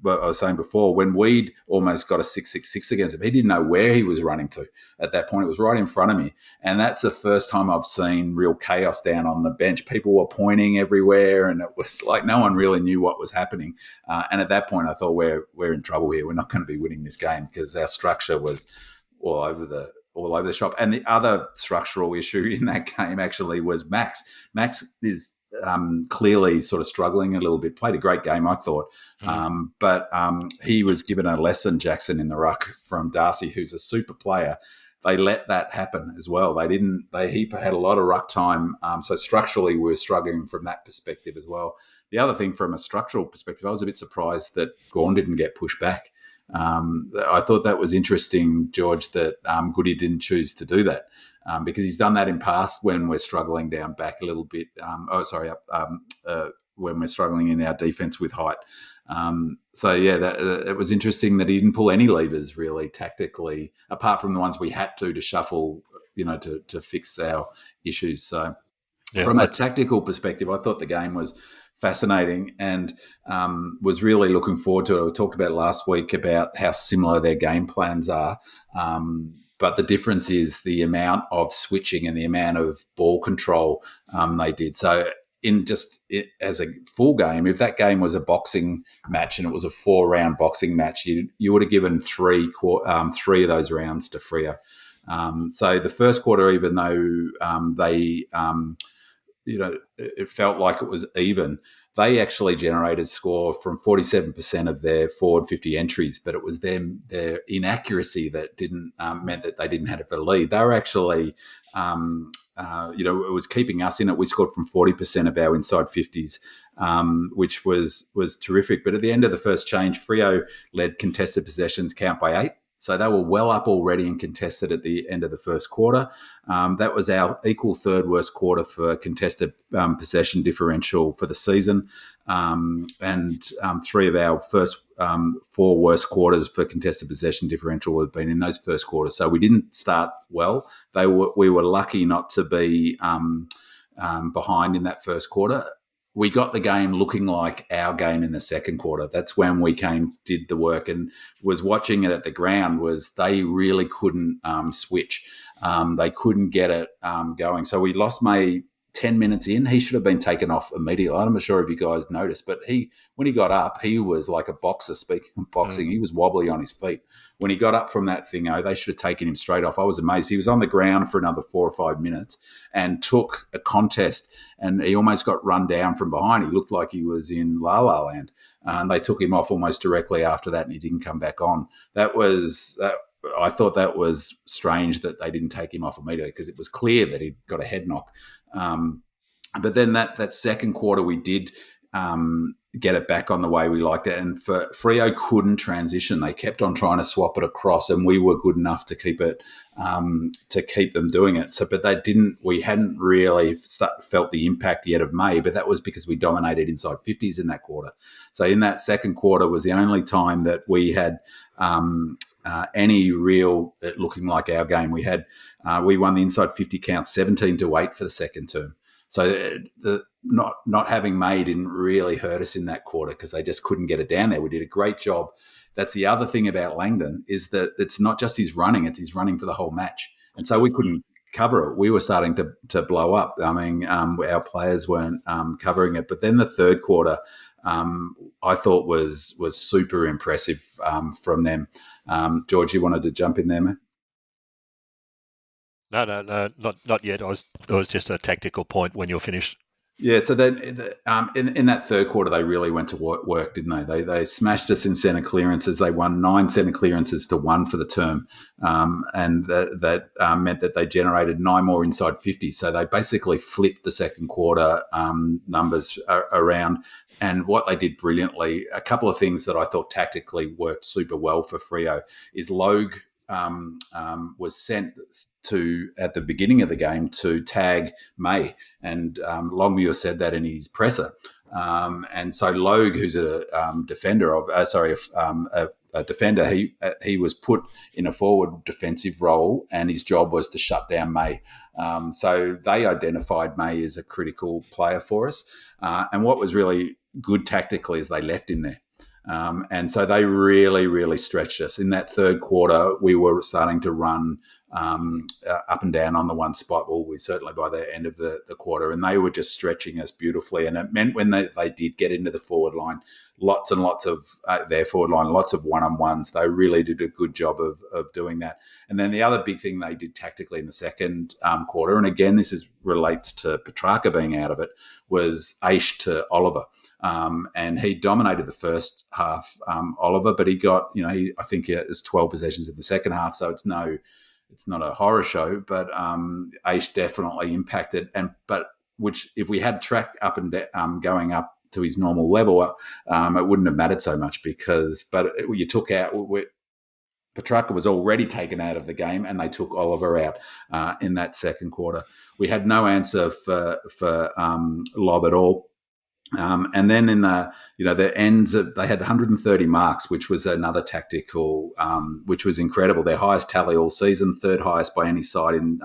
was saying before, when Weed almost got a 6-6-6 against him, he didn't know where he was running to at that point. It was right in front of me. And that's the first time I've seen real chaos down on the bench. People were pointing everywhere, and it was like no one really knew what was happening. And at that point, I thought we're in trouble here. We're not going to be winning this game because our structure was all over the shop. And the other structural issue in that game actually was Max. Max is clearly sort of struggling a little bit. Played a great game, I thought. But he was given a lesson, Jackson, in the ruck from Darcy, who's a super player. They let that happen as well. He had a lot of ruck time. So structurally, we were struggling from that perspective as well. The other thing from a structural perspective, I was a bit surprised that Gawn didn't get pushed back. I thought that was interesting, George, that Goody didn't choose to do that. Because he's done that in past when we're struggling down back a little bit. When we're struggling in our defence with height. It was interesting that he didn't pull any levers really tactically, apart from the ones we had to shuffle, to fix our issues. So from a tactical perspective, I thought the game was fascinating and was really looking forward to it. We talked about last week about how similar their game plans are. But the difference is the amount of switching and the amount of ball control they did. So as a full game, if that game was a boxing match and it was a 4-round boxing match, you would have given three of those rounds to Freo. So the first quarter, even though it felt like it was even, they actually generated score from 47% of their forward 50 entries, but it was their inaccuracy that meant that they didn't have a lead. They were actually, it was keeping us in it. We scored from 40% of our inside 50s, which was terrific. But at the end of the first change, Freo led contested possessions count by 8. So they were well up already and contested at the end of the first quarter. That was our equal third worst quarter for contested possession differential for the season. And 3 of our first 4 worst quarters for contested possession differential have been in those first quarters. So we didn't start well. We were lucky not to be behind in that first quarter. We got the game looking like our game in the second quarter. That's when we did the work, and was watching it at the ground. They really couldn't switch. They couldn't get it going. So we lost May 10 minutes in. He should have been taken off immediately. I'm not sure if you guys noticed, but when he got up, he was like a boxer. Speaking of boxing, he was wobbly on his feet. When he got up from that thing, they should have taken him straight off. I was amazed. He was on the ground for another 4 or 5 minutes and took a contest, and he almost got run down from behind. He looked like he was in La La Land. And they took him off almost directly after that, and he didn't come back on. I thought that was strange that they didn't take him off immediately, because it was clear that he'd got a head knock. But then that second quarter, we did get it back on the way we liked it. And Freo couldn't transition. They kept on trying to swap it across, and we were good enough to keep it, to keep them doing it. So, but they didn't. We hadn't really felt the impact yet of May, but that was because we dominated inside 50s in that quarter. So in that second quarter was the only time that we had any real looking like our game. We won the inside 50 count 17-8 for the second term. So not having May didn't really hurt us in that quarter, because they just couldn't get it down there. We did a great job. That's the other thing about Langdon, is that it's not just his running, it's his running for the whole match. And so we couldn't cover it. We were starting to blow up. I mean, our players weren't covering it. But then the third quarter, I thought was super impressive from them. George, you wanted to jump in there, mate? No, not yet. It was just a tactical point when you're finished. Yeah, so then in that third quarter, they really went to work, didn't they? They smashed us in centre clearances. They won 9 centre clearances to 1 for the term, and that meant that they generated 9 more inside 50. So they basically flipped the second quarter numbers around. And what they did brilliantly, a couple of things that I thought tactically worked super well for Freo, is Logue was sent to at the beginning of the game to tag May, and Longmuir said that in his presser. And so Logue, who's a defender of, a defender, he was put in a forward defensive role, and his job was to shut down May. So they identified May as a critical player for us. And what was really good tactically is they left him there. And so they really, really stretched us. In that third quarter, we were starting to run up and down on the one spot. Well, we certainly by the end of the quarter, and they were just stretching us beautifully. And it meant when they did get into the forward line, lots and lots of their forward line, lots of one-on-ones. They really did a good job of doing that. And then the other big thing they did tactically in the second quarter, and again, this relates to Petrarca being out of it, was Aish to Oliver. And he dominated the first half, Oliver, but he got, I think it was 12 possessions in the second half, so it's not a horror show, but Aish definitely impacted, but which if we had track up and going up to his normal level, it wouldn't have mattered so much but you took out. Petrarca was already taken out of the game, and they took Oliver out in that second quarter. We had no answer for Lob at all. And then in the ends, they had 130 marks, which was another tactical, which was incredible. Their highest tally all season, third highest by any side in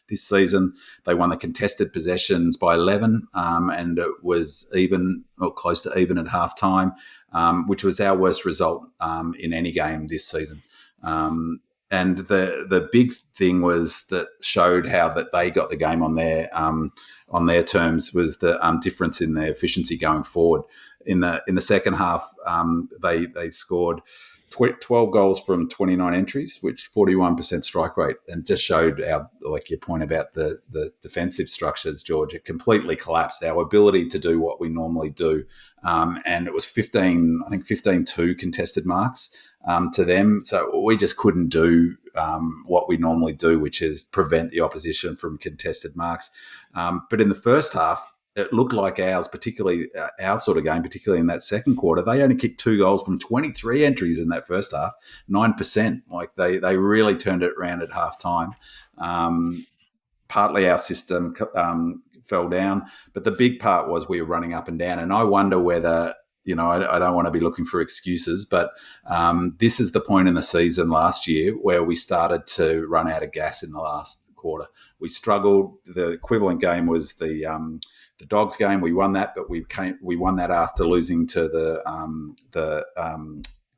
this season. They won the contested possessions by 11, and it was even or close to even at halftime, which was our worst result in any game this season. And the big thing was that showed how that they got the game on their terms was the difference in their efficiency going forward. In the second half, they scored 12 goals from 29 entries, which 41% strike rate, and just showed like your point about the defensive structures, George. It completely collapsed our ability to do what we normally do, and it was 15-2 contested marks to them. So we just couldn't do what we normally do, which is prevent the opposition from contested marks. But in the first half, it looked like ours, particularly our sort of game, particularly in that second quarter. They only kicked 2 goals from 23 entries in that first half, 9%. Like they really turned it around at half time. Partly our system fell down, but the big part was we were running up and down. And I wonder whether, I don't want to be looking for excuses, but this is the point in the season last year where we started to run out of gas in the last quarter. We struggled. The equivalent game was the Dogs game. We won that, but we won that after losing to the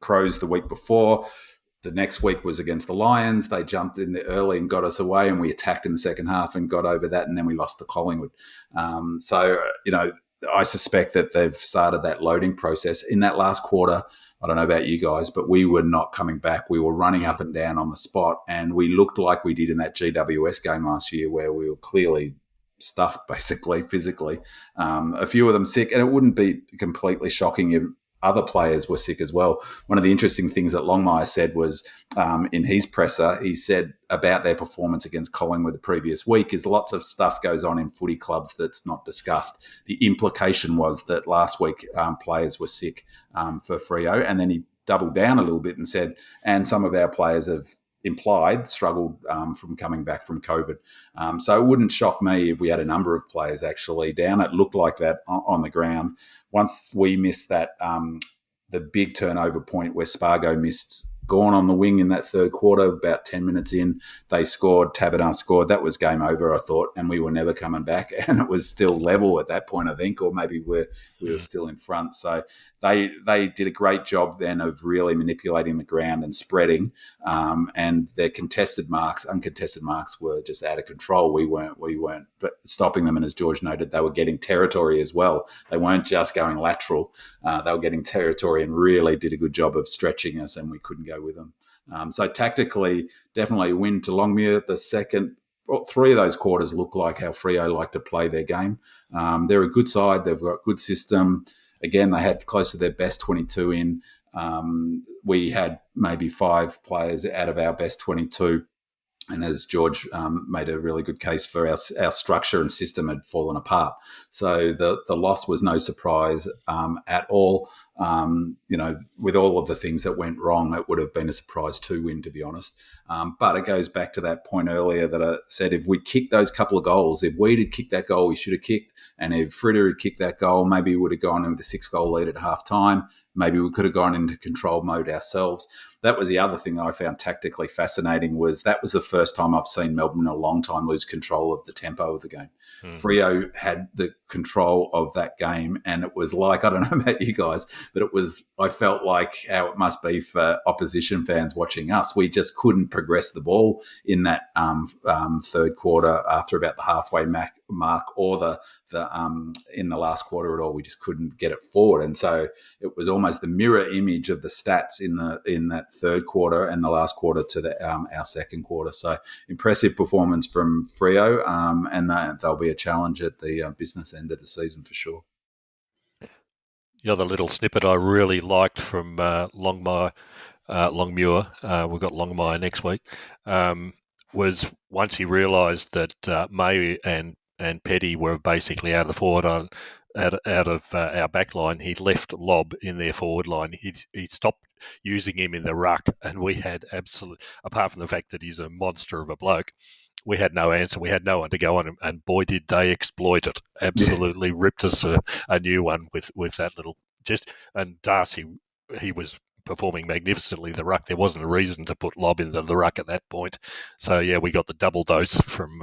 Crows the week before. The next week was against the Lions. They jumped in there early and got us away, and we attacked in the second half and got over that, and then we lost to Collingwood. I suspect that they've started that loading process in that last quarter. I don't know about you guys, but we were not coming back. We were running up and down on the spot, and we looked like we did in that GWS game last year where we were clearly stuffed, basically, physically. A few of them sick, and it wouldn't be completely shocking if other players were sick as well. One of the interesting things that Longmire said was in his presser, he said about their performance against Collingwood the previous week is lots of stuff goes on in footy clubs that's not discussed. The implication was that last week players were sick for Freo, and then he doubled down a little bit and said, and some of our players have implied struggled from coming back from COVID. So it wouldn't shock me if we had a number of players actually down. It looked like that on the ground. Once we missed that, the big turnover point where Spargo missed Gawn on the wing in that third quarter, about 10 minutes in, they scored, Tabernar scored. That was game over, I thought, and we were never coming back. And it was still level at that point, I think, or maybe we were still in front. So they did a great job then of really manipulating the ground and spreading, and their uncontested marks were just out of control. We weren't stopping them, and as George noted, they were getting territory as well. They weren't just going lateral. They were getting territory and really did a good job of stretching us, and we couldn't go with them. So tactically, definitely a win to Longmuir. The second, 3 of those quarters look like how Freo like to play their game. They're a good side. They've got good system. Again, they had close to their best 22 in. We had maybe 5 players out of our best 22. And as George made a really good case for, our structure and system had fallen apart. So the loss was no surprise at all. With all of the things that went wrong, it would have been a surprise 2-win, to be honest. But it goes back to that point earlier that I said, if we'd kicked those couple of goals, if Weed had kicked that goal we should have kicked, and if Fritter had kicked that goal, maybe we would have gone in with a 6-goal lead at half time. Maybe we could have gone into control mode ourselves. That was the other thing that I found tactically fascinating, was that was the first time I've seen Melbourne in a long time lose control of the tempo of the game. Freo had the control of that game, and it was like, I don't know about you guys, but I felt like how it must be for opposition fans watching us. We just couldn't progress the ball in that third quarter after about the halfway mark, or the in the last quarter at all. We just couldn't get it forward, and so it was almost the mirror image of the stats in that third quarter and the last quarter to our second quarter. So impressive performance from Freo, and they'll be a challenge at the business end of the season for sure. The other little snippet I really liked from Longmuir, we've got Longmire next week, was once he realised that May and Petty were basically out of the forward line, out of our back line, he left Lob in their forward line. He stopped using him in the ruck, and we had apart from the fact that he's a monster of a bloke, we had no answer. We had no one to go on him, and boy, did they exploit it. Absolutely ripped us a new one with that little and Darcy, he was performing magnificently the ruck. There wasn't a reason to put Lob into the ruck at that point. So yeah, we got the double dose from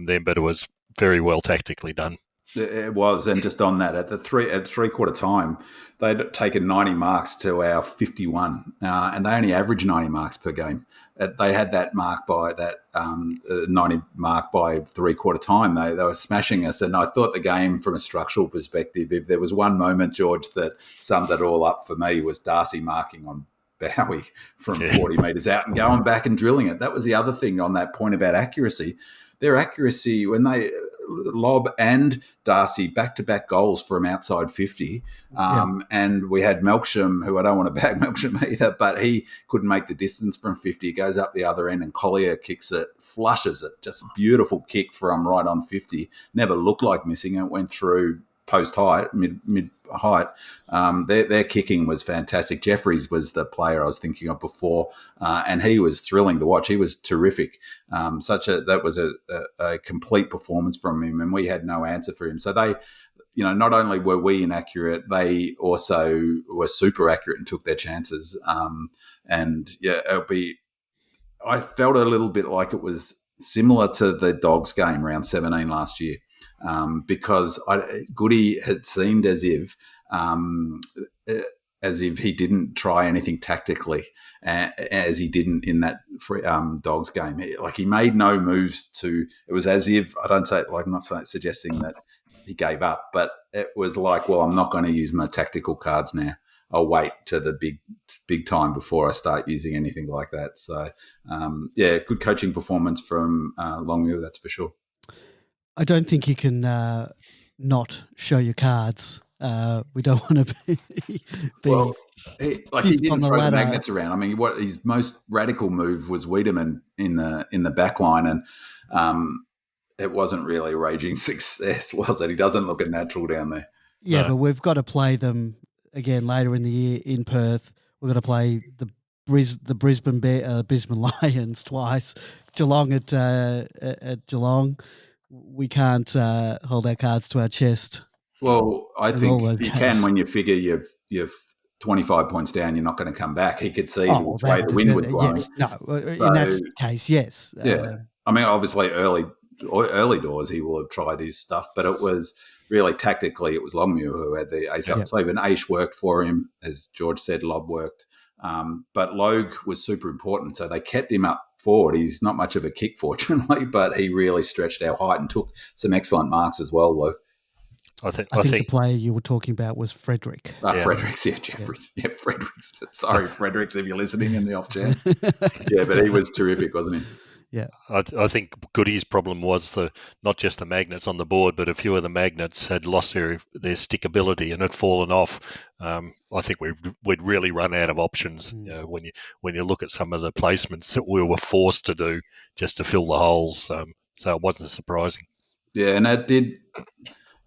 them, but it was very well tactically done. It was, and just on that, at three-quarter time, they'd taken 90 marks to our 51, and they only averaged 90 marks per game. They had that 90 mark by three-quarter time. They were smashing us, and I thought the game, from a structural perspective, if there was one moment, George, that summed it all up for me, was Darcy marking on Bowie from 40 metres out and going back and drilling it. That was the other thing on that point about accuracy. Their accuracy, when they Lob and Darcy back-to-back goals from outside 50, and we had Melksham, who I don't want to bag Melksham either, but he couldn't make the distance from 50. He goes up the other end, and Collier kicks it, flushes it, just a beautiful kick from right on 50. Never looked like missing it. Went through post height, mid height. Their kicking was fantastic. Jeffries was the player I was thinking of before, and he was thrilling to watch. He was terrific. That was a complete performance from him, and we had no answer for him. So they, not only were we inaccurate, they also were super accurate and took their chances. I felt a little bit like it was similar to the Dogs game round 17 last year. Because Goody had seemed as if he didn't try anything tactically, as he didn't in that Dogs game. He made no moves to. It was as if I'm not suggesting that he gave up, but it was like, well, I'm not going to use my tactical cards now. I'll wait to the big time before I start using anything like that. So, good coaching performance from Longmuir, that's for sure. I don't think you can not show your cards. We don't want to be well, he didn't throw the magnets around. I mean, what his most radical move was Wiedemann in the back line, and it wasn't really a raging success, was it? He doesn't look a natural down there. Yeah, no. But we've got to play them again later in the year in Perth. We've got to play the Brisbane Lions twice. Geelong at Geelong. We can't hold our cards to our chest. Well, I think you can when you figure you've 25 points down, you're not going to come back. He could see which way the wind was blowing. Yes, no, in that case, yes. Yeah. I mean, obviously early doors he will have tried his stuff, but it was really tactically, it was Longmuir who had the ace up sleeve, and Aish worked for him. As George said, Lob worked. But Logue was super important, so they kept him up forward. He's not much of a kick, fortunately, but he really stretched our height and took some excellent marks as well, Logue. I think the player you were talking about was Frederick. Fredericks, Jeffries. Yeah, Fredericks. Sorry, Fredericks, if you're listening in the off chance. Yeah, but he was terrific, wasn't he? Yeah. I think Goody's problem was not just the magnets on the board, but a few of the magnets had lost their stickability and had fallen off. I think we'd really run out of options when you look at some of the placements that we were forced to do just to fill the holes. So it wasn't surprising. Yeah, and that did.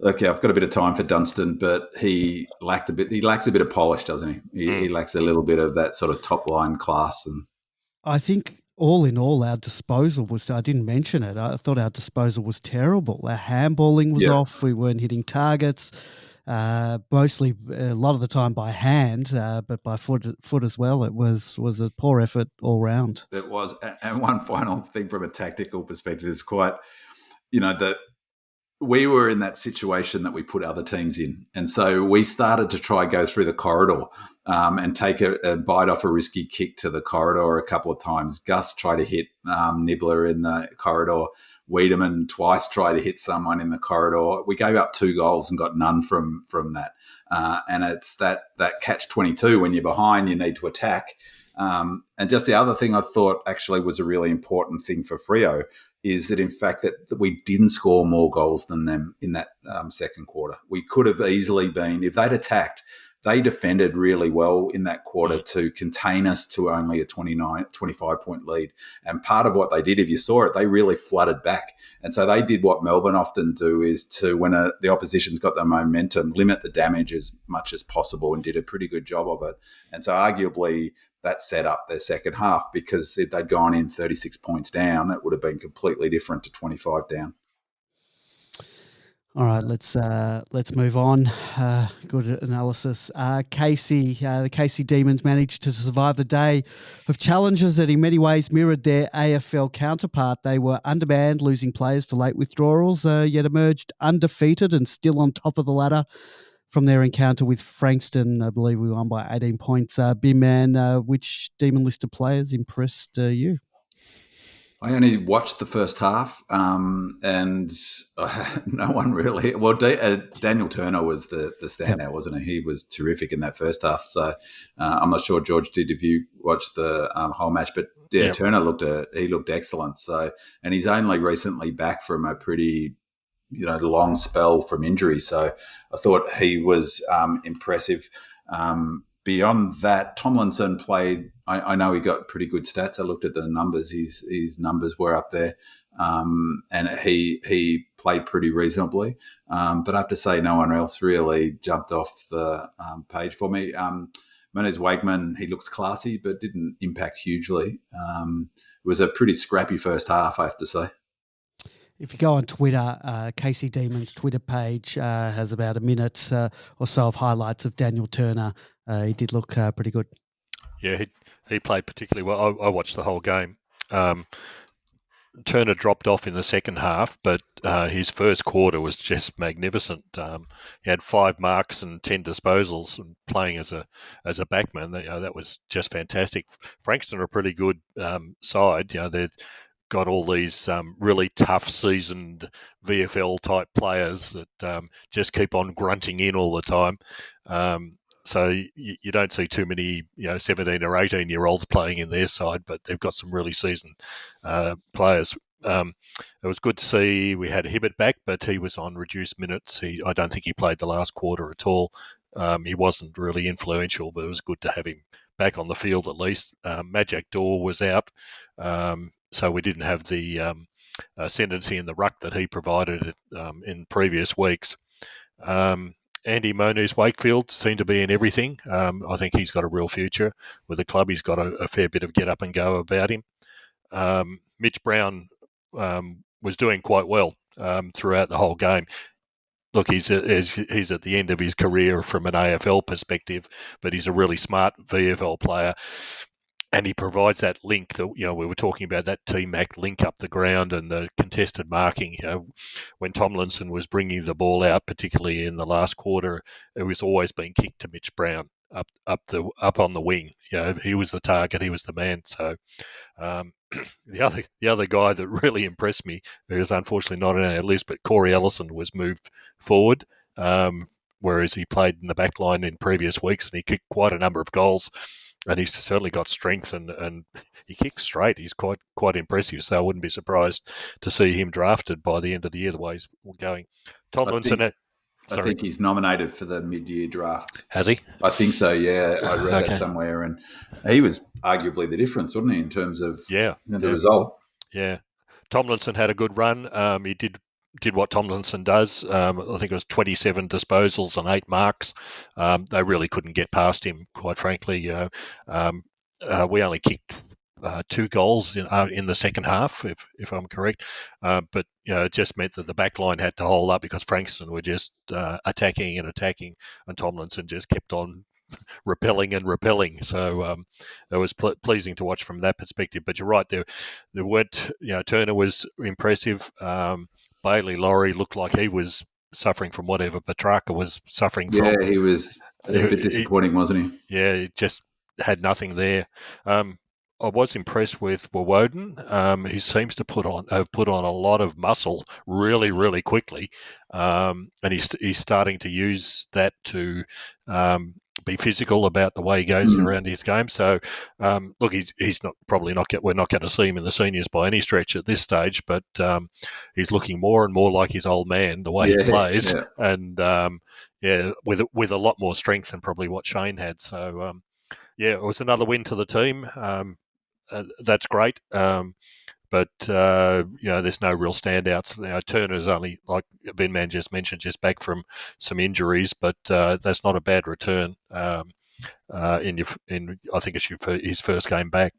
Okay, I've got a bit of time for Dunstan, but he lacks a bit of polish, doesn't he? He lacks a little bit of that sort of top line class. And I think all in all, our disposal was, I didn't mention it, I thought our disposal was terrible. Our handballing was off. We weren't hitting targets, mostly a lot of the time by hand, but by foot as well. It was a poor effort all round. it was. And one final thing from a tactical perspective is quite, that we were in that situation that we put other teams in. And so we started to try go through the corridor and take a bite off a risky kick to the corridor a couple of times. Gus tried to hit Nibbler in the corridor. Wiedemann twice tried to hit someone in the corridor. We gave up 2 goals and got none from that. And it's that catch-22. When you're behind, you need to attack. And just the other thing I thought actually was a really important thing for Freo is that, in fact, that we didn't score more goals than them in that second quarter. We could have easily been, if they'd attacked, they defended really well in that quarter to contain us to only a 25-point lead. And part of what they did, if you saw it, they really flooded back. And so they did what Melbourne often do, is to, when the opposition's got the momentum, limit the damage as much as possible, and did a pretty good job of it. And so arguably that set up their second half, because if they'd gone in 36 points down, it would have been completely different to 25 down. All right, let's move on. Good analysis. Casey, the Casey Demons managed to survive the day of challenges that in many ways mirrored their AFL counterpart. They were undermanned, losing players to late withdrawals, yet emerged undefeated and still on top of the ladder from their encounter with Frankston. I believe we won by 18 points. B-Man, which Demon list of players impressed you? I only watched the first half, and no one really. Well, Daniel Turner was the standout, wasn't he? He was terrific in that first half. So I'm not sure, George, if you watched the whole match, but Turner looked excellent. So, and he's only recently back from a pretty long spell from injury. So I thought he was impressive. Beyond that, Tomlinson played. I know he got pretty good stats. I looked at the numbers. His numbers were up there, and he played pretty reasonably. But I have to say, no one else really jumped off the page for me. Menez Wagman, he looks classy, but didn't impact hugely. It was a pretty scrappy first half, I have to say. If you go on Twitter, Casey Demon's Twitter page has about a minute or so of highlights of Daniel Turner. He did look pretty good. Yeah, he played particularly well. I watched the whole game. Turner dropped off in the second half, but his first quarter was just magnificent. He had 5 marks and 10 disposals, and playing as a backman, that was just fantastic. Frankston are a pretty good side. They've got all these really tough, seasoned VFL type players that just keep on grunting in all the time. So you don't see too many 17 or 18-year-olds playing in their side, but they've got some really seasoned players. It was good to see we had Hibbert back, but he was on reduced minutes. I don't think he played the last quarter at all. He wasn't really influential, but it was good to have him back on the field at least. Majak Daw was out, so we didn't have the ascendancy in the ruck that he provided in previous weeks. Andy Monu's Wakefield seemed to be in everything. I think he's got a real future with the club. He's got a fair bit of get up and go about him. Mitch Brown was doing quite well throughout the whole game. Look, he's at the end of his career from an AFL perspective, but he's a really smart VFL player. And he provides that link that, we were talking about, that T-Mac link up the ground and the contested marking. When Tomlinson was bringing the ball out, particularly in the last quarter, it was always being kicked to Mitch Brown up on the wing. He was the target, he was the man. So the other guy that really impressed me, who is unfortunately not on our list, but Corey Ellison was moved forward, whereas he played in the back line in previous weeks, and he kicked quite a number of goals. And he's certainly got strength, and he kicks straight. He's quite impressive. So I wouldn't be surprised to see him drafted by the end of the year, the way he's going. Tomlinson, I think he's nominated for the mid-year draft. Has he? I think so, yeah. I read that somewhere. And he was arguably the difference, wasn't he, in terms of the result? Yeah. Tomlinson had a good run. He did did what Tomlinson does. I think it was 27 disposals and 8 marks. They really couldn't get past him, quite frankly. We only kicked 2 goals in the second half, if I'm correct. But it just meant that the back line had to hold up because Frankston were just attacking, and Tomlinson just kept on repelling. So it was pleasing to watch from that perspective. But you're right, there weren't. Turner was impressive. Bailey Laurie looked like he was suffering from whatever Petrarca was suffering from. Yeah, he was a bit disappointing, wasn't he? Yeah, he just had nothing there. I was impressed with Woden. He seems to have put on a lot of muscle really, really quickly, and he's starting to use that to be physical about the way he goes around his game. So, look, he's we're not going to see him in the seniors by any stretch at this stage, but he's looking more and more like his old man the way he plays, and with a lot more strength than probably what Shane had. So, it was another win to the team. That's great. But there's no real standouts. Turner's only, like Ben Man just mentioned, just back from some injuries, but that's not a bad return. I think it's his first game back.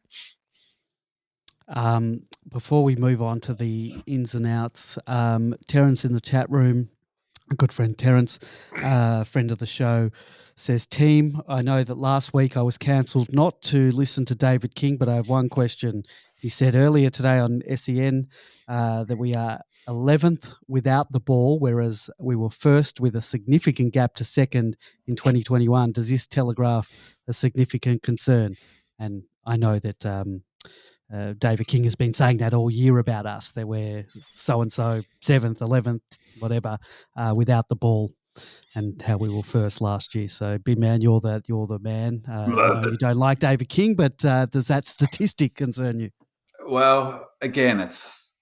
Before we move on to the ins and outs, Terence in the chat room, a good friend Terence, friend of the show, says, team, I know that last week I was cancelled not to listen to David King, but I have one question. He said earlier today on SEN that we are 11th without the ball, whereas we were first with a significant gap to second in 2021. Does this telegraph a significant concern? And I know that David King has been saying that all year about us, that we're so-and-so, 7th, 11th, whatever, without the ball, and how we were first last year. So, big man, you're the man. I know you don't like David King, but does that statistic concern you? Well, again, it's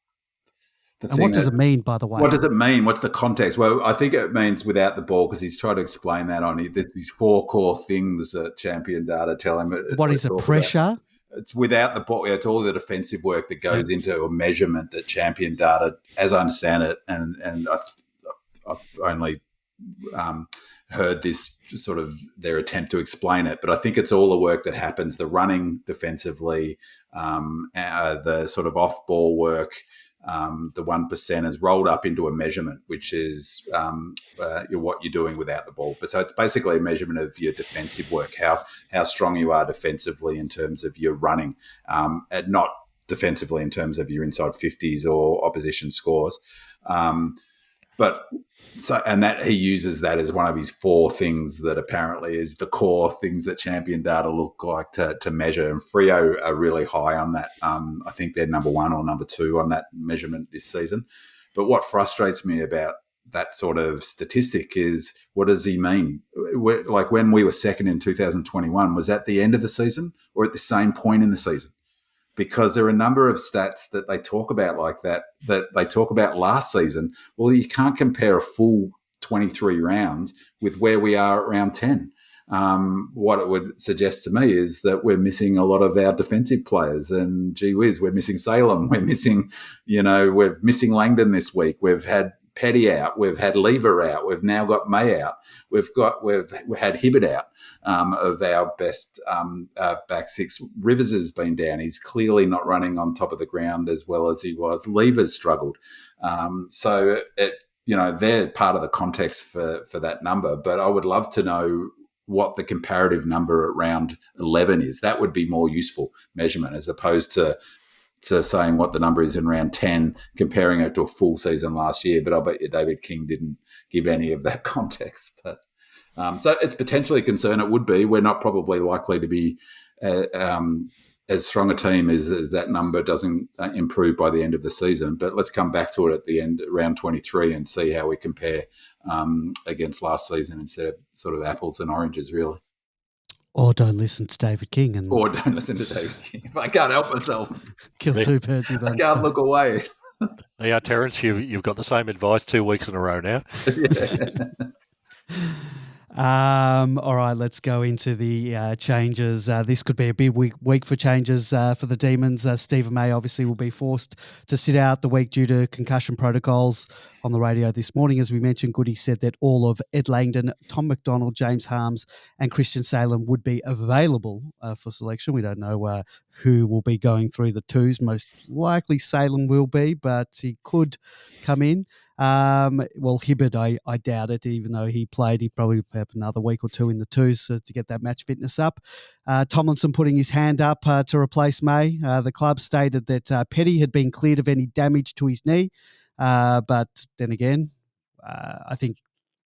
the thing. And what does it mean, by the way? What does it mean? What's the context? Well, I think it means without the ball, because he's tried to explain that on it. There's these 4 core things that champion data tell him. What is it, pressure? About. It's without the ball. It's all the defensive work that goes into a measurement that champion data, as I understand it, and I've only heard this sort of their attempt to explain it, but I think it's all the work that happens, the running defensively, the sort of off-ball work, the 1% is rolled up into a measurement, which is what you're doing without the ball. But so it's basically a measurement of your defensive work, how strong you are defensively in terms of your running, and not defensively in terms of your inside 50s or opposition scores. And that he uses that as one of his 4 things that apparently is the core things that champion data look like to measure. And Freo are really high on that. I think they're number 1 or number 2 on that measurement this season. But what frustrates me about that sort of statistic is, what does he mean? Like when we were second in 2021, was at the end of the season or at the same point in the season? Because there are a number of stats that they talk about like that they talk about last season. Well, you can't compare a full 23 rounds with where we are at round 10. What it would suggest to me is that we're missing a lot of our defensive players, and gee whiz, we're missing Salem. We're missing, we're missing Langdon this week. We've had Petty out. We've had Lever out. We've now got May out. We've had Hibbert out of our best back 6. Rivers has been down. He's clearly not running on top of the ground as well as he was. Lever's struggled. So they're part of the context for that number. But I would love to know what the comparative number at round 11 is. That would be more useful measurement as opposed to saying what the number is in round 10, comparing it to a full season last year. But I bet you David King didn't give any of that context. But so it's potentially a concern. It would be. We're not probably likely to be as strong a team as that number doesn't improve by the end of the season. But let's come back to it at the end, round 23, and see how we compare against last season instead of sort of apples and oranges, really. Or don't listen to David King. Or don't listen to David King. I can't help myself. Kill 2 birds with one I can't look away. Yeah, Terence, you've got the same advice 2 weeks in a row now. All right, let's go into the changes. This could be a big week for changes for the Demons. Stephen May obviously will be forced to sit out the week due to concussion protocols. On the radio this morning, as we mentioned, Goody said that all of Ed Langdon, Tom McDonald, James Harms and Christian Salem would be available for selection. We don't know who will be going through the twos. Most likely Salem will be, but he could come in. Well, Hibberd, I doubt it. Even though he played, he probably have another week or two in the twos to get that match fitness up. Tomlinson putting his hand up to replace May. The club stated that Petty had been cleared of any damage to his knee. But then again, I think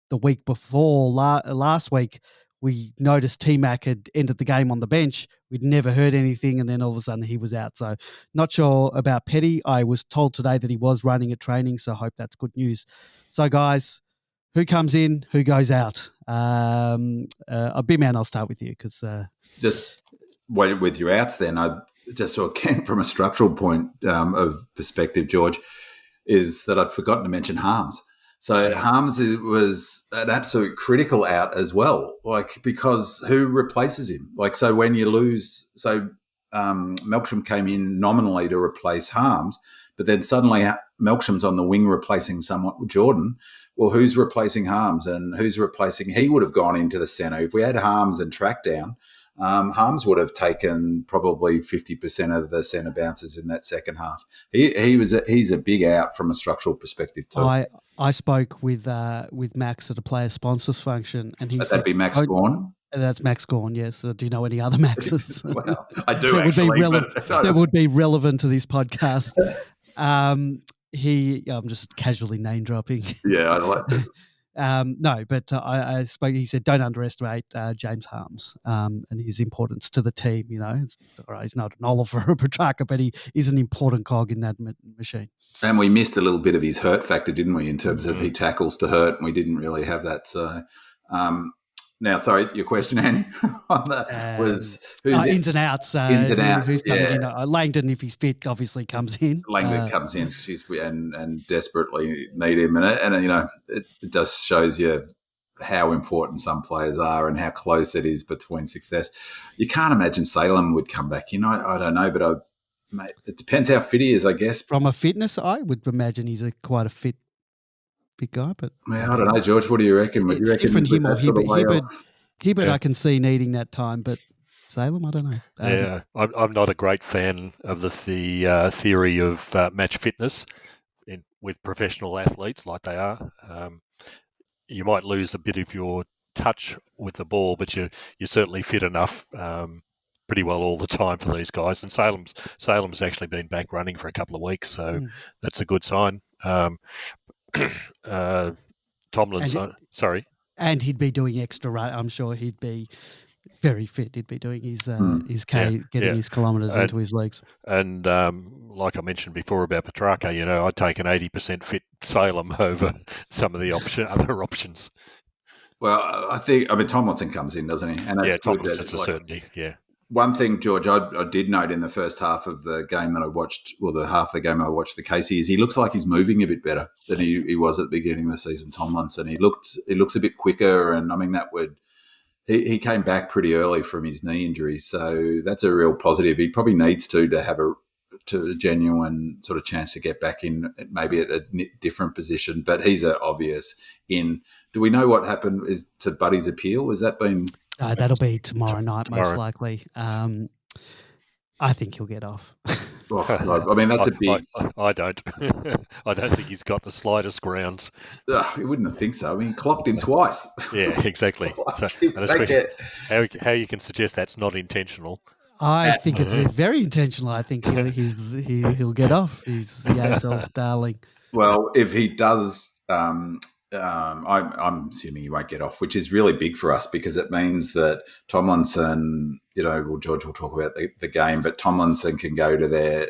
the week before last week, we noticed T-Mac had ended the game on the bench. We'd never heard anything, and then all of a sudden he was out. So not sure about Petty. I was told today that he was running at training, so I hope that's good news. So, guys, who comes in, who goes out? Big man, I'll start with you because just with your outs. Then I just sort of from a structural point of perspective, George, is that I'd forgotten to mention Harms. So Harms was an absolute critical out as well, because who replaces him? So when you lose, Melksham came in nominally to replace Harms, but then suddenly Melksham's on the wing replacing somewhat with Jordan. Well, who's replacing Harms and who's replacing? He would have gone into the centre. If we had Harms and track down, Harms would have taken probably 50% of the centre bounces in that second half. He's a big out from a structural perspective too. I spoke with Max at a player sponsors function, and he said that'd be Max Gawn. That's Max Gawn, yes. Do you know any other Maxes? Well, I do that actually. That would be relevant to this podcast. I'm just casually name dropping. Yeah, I like that. No, but I spoke. He said, "Don't underestimate James Harms and his importance to the team. You know, he's not an Oliver or a Petrarca, but he is an important cog in that machine." And we missed a little bit of his hurt factor, didn't we? In terms of he tackles to hurt, and we didn't really have that. So, now, sorry, your question, Annie, was who's ins and outs. Ins and outs. Who's coming in? Langdon, if he's fit, obviously comes in. Langdon comes in, and desperately need him, and you know it just shows you how important some players are and how close it is between success. You can't imagine Salem would come back in. I don't know, but mate, it depends how fit he is, I guess. From a fitness, I would imagine he's quite a fit big guy, but I don't know, George. What do you reckon? It's different him or Hibberd, I can see needing that time, but Salem, I don't know. Yeah, I'm not a great fan of the theory of match fitness with professional athletes like they are. You might lose a bit of your touch with the ball, but you're certainly fit enough pretty well all the time for these guys. And Salem's actually been back running for a couple of weeks, so that's a good sign. Tomlinson, sorry. And he'd be doing extra run. I'm sure he'd be very fit. He'd be doing his getting his kilometres into his legs. And like I mentioned before about Petrarca, you know, I'd take an 80% fit Salem over some of the other options. Well, Tomlinson comes in, doesn't he? And Tomlinson's a certainty, yeah. One thing, George, I did note in the first half of the game that I watched, or the half of the game I watched the Casey, is he looks like he's moving a bit better than he was at the beginning of the season, Tomlinson. He looks a bit quicker, and I mean he came back pretty early from his knee injury, so that's a real positive. He probably needs to have a genuine sort of chance to get back in, maybe at a different position, but he's an obvious in. Do we know what happened to Buddy's appeal? Has that been... that'll be tomorrow night, most likely. I think he'll get off. I mean, that's a big... I don't. I don't think he's got the slightest grounds. You wouldn't think so. I mean, he clocked him twice. Yeah, exactly. And especially how you can suggest that's not intentional. I think it's very intentional. I think he'll get off. He's the AFL's darling. Well, if he does... I'm assuming he won't get off, which is really big for us because it means that Tomlinson, you know, well, George will talk about the game, but Tomlinson can go to their,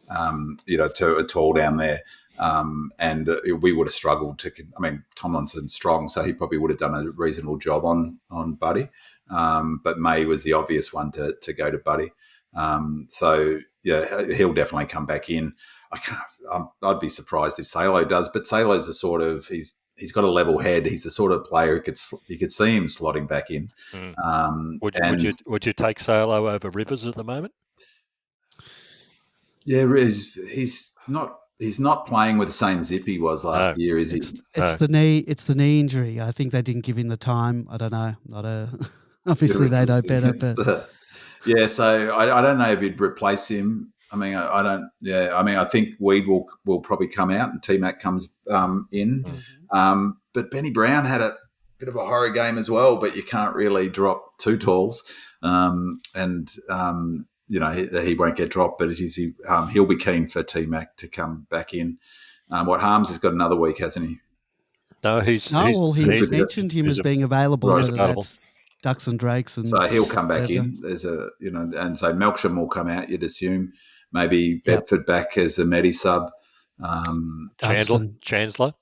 to a tall down there, and we would have struggled to. I mean, Tomlinson's strong, so he probably would have done a reasonable job on Buddy, but May was the obvious one to go to Buddy. So yeah, he'll definitely come back in. I'd be surprised if Salo does, but Salo's the sort of he's got a level head. He's the sort of player you could see him slotting back in. Would you take Solo over Rivers at the moment? Yeah, he's not playing with the same zip he was last year, is he? It's the knee injury. I think they didn't give him the time. I don't know. Obviously they know better. But so I don't know if you'd replace him. I mean, I don't. Yeah, I mean, I think Weed will probably come out and T-Mac comes in. But Benny Brown had a bit of a horror game as well. But you can't really drop two talls, he won't get dropped. But he'll be keen for T-Mac to come back in. Harms has got another week, hasn't he? No, he mentioned him as being available. Whether that's Ducks and Drakes, and so he'll come back in. There's and so Melksham will come out. You'd assume maybe Bedford back as a Medi sub. Chandler.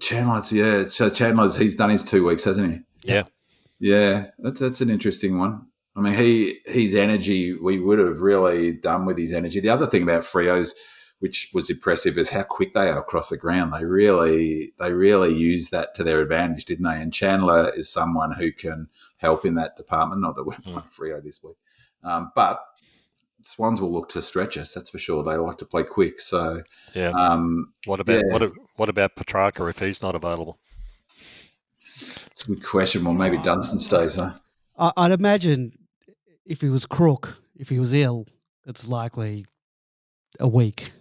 So Chandler's he's done his 2 weeks, hasn't he? Yeah. That's an interesting one. I mean, his energy, we would have really done with his energy. The other thing about Freo's, which was impressive, is how quick they are across the ground. They really use that to their advantage, didn't they? And Chandler is someone who can help in that department. Not that we're playing Freo this week, but Swans will look to stretch us. That's for sure. They like to play quick. So yeah. What about Petrarca if he's not available? It's a good question. Well, maybe Dunstan stays though. I'd imagine if he was crook, if he was ill, it's likely a week.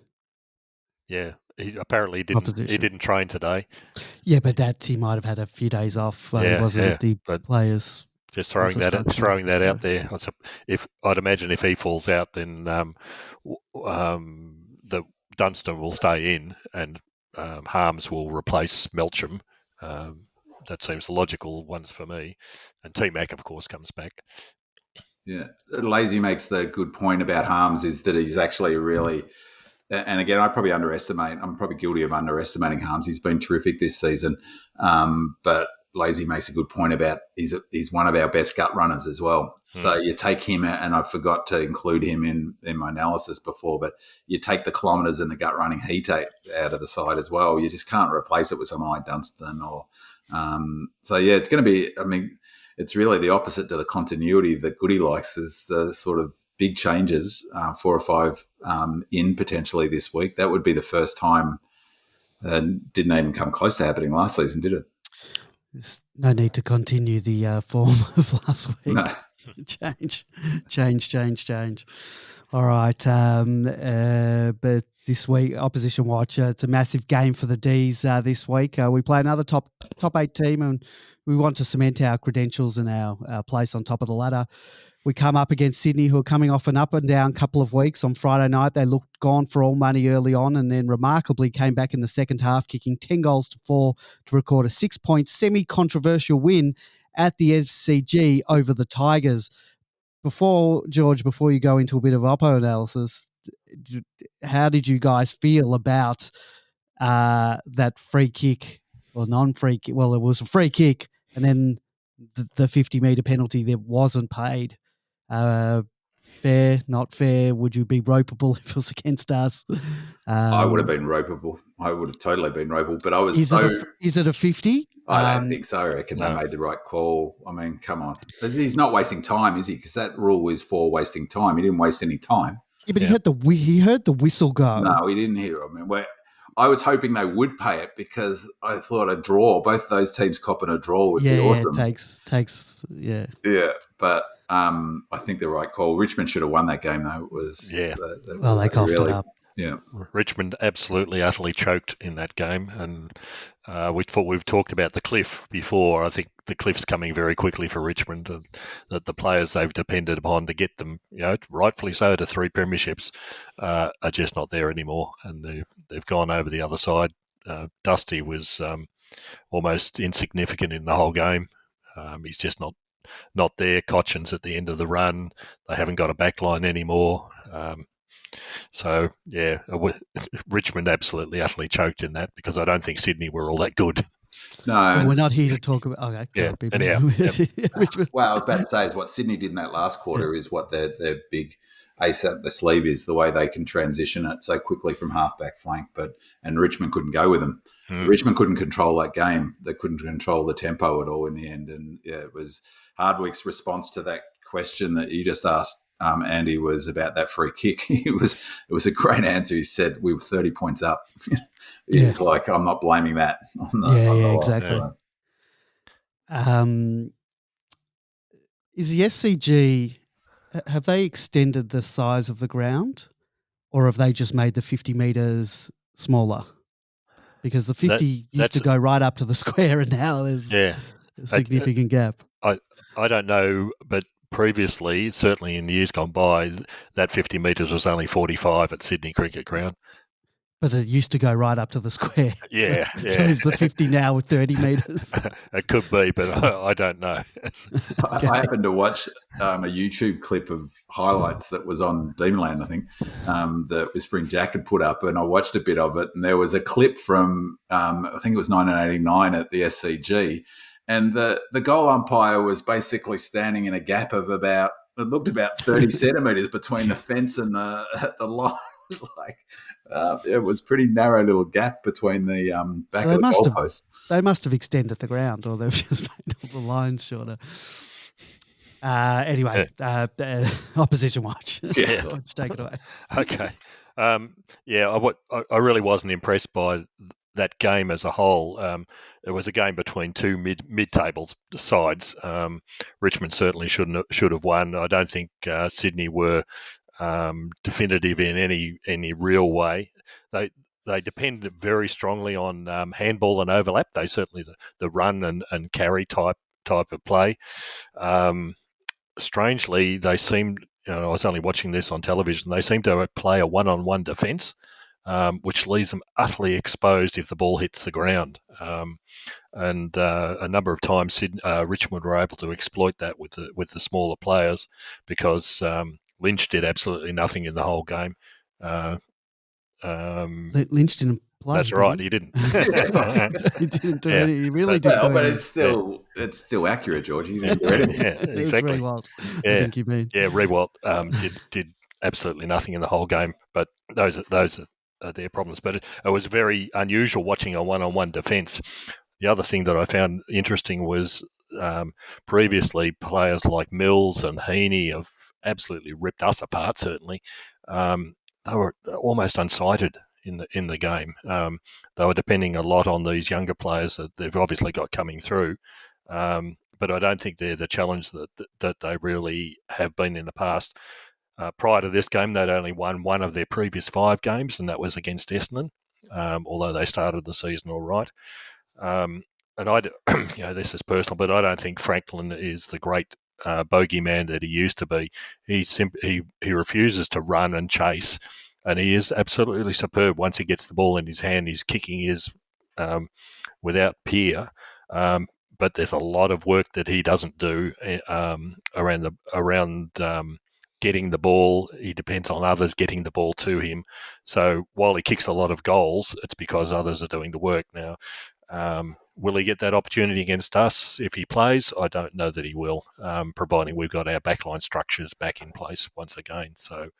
Yeah, he apparently didn't train today. Yeah, but he might have had a few days off. He wasn't with the players. Just throwing that out there. I'd imagine if he falls out, then the Dunstan will stay in, and Harms will replace Melksham. That seems the logical ones for me. And T-Mac, of course, comes back. Yeah. Lazy makes the good point about Harms is that he's actually really, and again, I'm probably guilty of underestimating Harms. He's been terrific this season. But Lazy makes a good point about he's one of our best gut runners as well. So you take him, and I forgot to include him in my analysis before, but you take the kilometres and the gut running heat out of the side as well. You just can't replace it with someone like Dunstan or it's going to be, I mean, it's really the opposite to the continuity that Goody likes is the sort of big changes, 4 or 5 in potentially this week. That would be the first time didn't even come close to happening last season, did it? There's no need to continue the form of last week. No. Change. All right. But this week, Opposition Watch, it's a massive game for the Dees this week. We play another top 8 team, and we want to cement our credentials and our place on top of the ladder. We come up against Sydney, who are coming off an up and down couple of weeks. On Friday night, they looked gone for all money early on, and then remarkably came back in the second half, kicking 10 goals to 4 to record a 6-point semi-controversial win at the SCG over the Tigers. Before you go into a bit of Oppo analysis, how did you guys feel about that free kick or non-free kick? Well, it was a free kick, and then the 50-metre penalty that wasn't paid. Fair, not fair? Would you be ropeable if it was against us? I would have been ropeable. I would have totally been ropeable, but I was Is it a 50? I don't think so. I reckon they made the right call. I mean, come on. But he's not wasting time, is he? Because that rule is for wasting time. He didn't waste any time. Yeah, but he heard the whistle go. No, he didn't hear it. I mean, I was hoping they would pay it because I thought a draw, both those teams copping a draw would be awesome. Yeah, it takes. Yeah, but I think the right call. Richmond should have won that game, though. It was they coughed it up. Yeah, Richmond absolutely, utterly choked in that game, and we've talked about the cliff before. I think the cliff's coming very quickly for Richmond, and that the players they've depended upon to get them, rightfully so, to 3 premierships, are just not there anymore, and they've gone over the other side. Dusty was almost insignificant in the whole game. He's just not there. Cochin's at the end of the run. They haven't got a backline anymore. Richmond absolutely, utterly choked in that because I don't think Sydney were all that good. No, Well, we're it's- not here to talk about. Okay, go Yeah, on, Big anyhow, Man. yep. Richmond. well, I was about to say is what Sydney did in that last quarter is what their big ace up the sleeve is, the way they can transition it so quickly from halfback flank. And Richmond couldn't go with them. Richmond couldn't control that game. They couldn't control the tempo at all in the end. And yeah, it was Hardwick's response to that question that you just asked, Andy, was about that free kick. It was a great answer. He said we were 30 points up. He was like, I'm not blaming that on the loss. Exactly. So. Is the SCG, have they extended the size of the ground, or have they just made the 50 metres smaller? Because the 50 used to go right up to the square, and now there's a significant gap. I don't know, but previously, certainly in years gone by, that 50 metres was only 45 at Sydney Cricket Ground. But it used to go right up to the square. Yeah, So is the 50 now with 30 metres? It could be, but I don't know. Okay. I happened to watch a YouTube clip of highlights that was on Demonland, I think, that Whispering Jack had put up, and I watched a bit of it, and there was a clip from, I think it was 1989 at the SCG, and the goal umpire was basically standing in a gap of about 30 centimetres between the fence and the line. It was like, it was pretty narrow little gap between the back of the goalpost. They must have extended the ground, or they've just made all the lines shorter. Anyway, opposition watch. Yeah. George, take it away. Okay. I really wasn't impressed by that game as a whole. It was a game between two mid-table sides. Richmond certainly should have won. I don't think Sydney were definitive in any real way. They depended very strongly on handball and overlap. They certainly the run and carry type of play. Strangely, they seemed. I was only watching this on television. They seem to play a one-on-one defence, which leaves them utterly exposed if the ball hits the ground. And a number of times, Richmond were able to exploit that with the smaller players because Lynch did absolutely nothing in the whole game. Lynch didn't play. That's right, he didn't. He didn't do any. He really didn't do but anything. it's still accurate, George. He didn't do anything. Yeah, exactly. It was Rewalt, I think you mean. Yeah, Rewalt did absolutely nothing in the whole game. But those are their problems. But it was very unusual watching a one-on-one defence. The other thing that I found interesting was previously players like Mills and Heaney have absolutely ripped us apart. Certainly, they were almost unsighted in the game. They were depending a lot on these younger players that they've obviously got coming through. But I don't think they're the challenge that they really have been in the past. Prior to this game, they'd only won one of their previous 5 games, and that was against Essendon, although they started the season all right. And this is personal, but I don't think Franklin is the great bogeyman that he used to be. He refuses to run and chase, and he is absolutely superb. Once he gets the ball in his hand, his kicking is without peer. But there's a lot of work that he doesn't do around getting the ball. He depends on others getting the ball to him. So while he kicks a lot of goals, it's because others are doing the work now. Will he get that opportunity against us if he plays? I don't know that he will, providing we've got our backline structures back in place once again. So,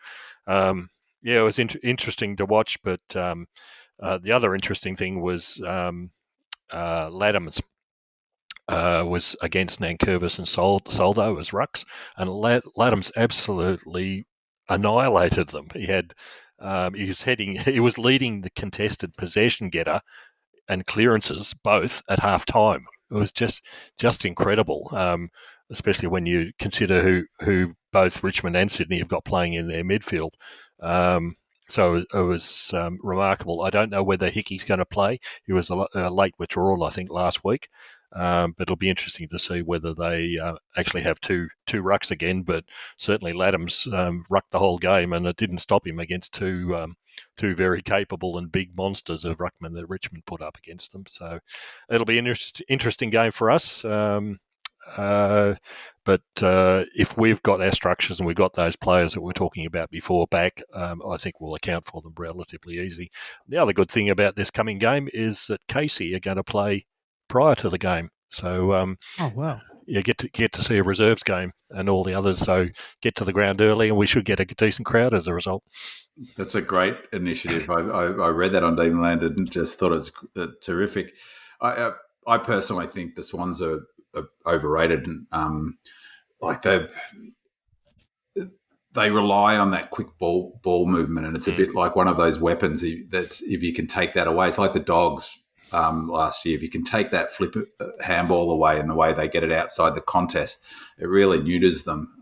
it was interesting to watch. But the other interesting thing was Laddams was against Nankervis and Soldo as rucks, and Laddams absolutely annihilated them. He was leading the contested possession getter and clearances both at half time. It was just incredible, especially when you consider who both Richmond and Sydney have got playing in their midfield. So it was remarkable. I don't know whether Hickey's going to play. He was a late withdrawal, I think, last week. But it'll be interesting to see whether they actually have two rucks again. But certainly Laddams rucked the whole game, and it didn't stop him against two very capable and big monsters of ruckmen that Richmond put up against them. So it'll be an interesting game for us. But if we've got our structures and we've got those players that we're talking about before back, I think we'll account for them relatively easy. The other good thing about this coming game is that Casey are going to play prior to the game. So Oh, wow. you get to see a reserves game and all the others. So get to the ground early, and we should get a decent crowd as a result. That's a great initiative. I read that on Demonland and just thought it was terrific. I personally think the Swans are overrated. Like they rely on that quick ball movement, and it's a bit like one of those weapons that's if you can take that away. It's like the Dogs last year. If you can take that flip handball away and the way they get it outside the contest, it really neuters them.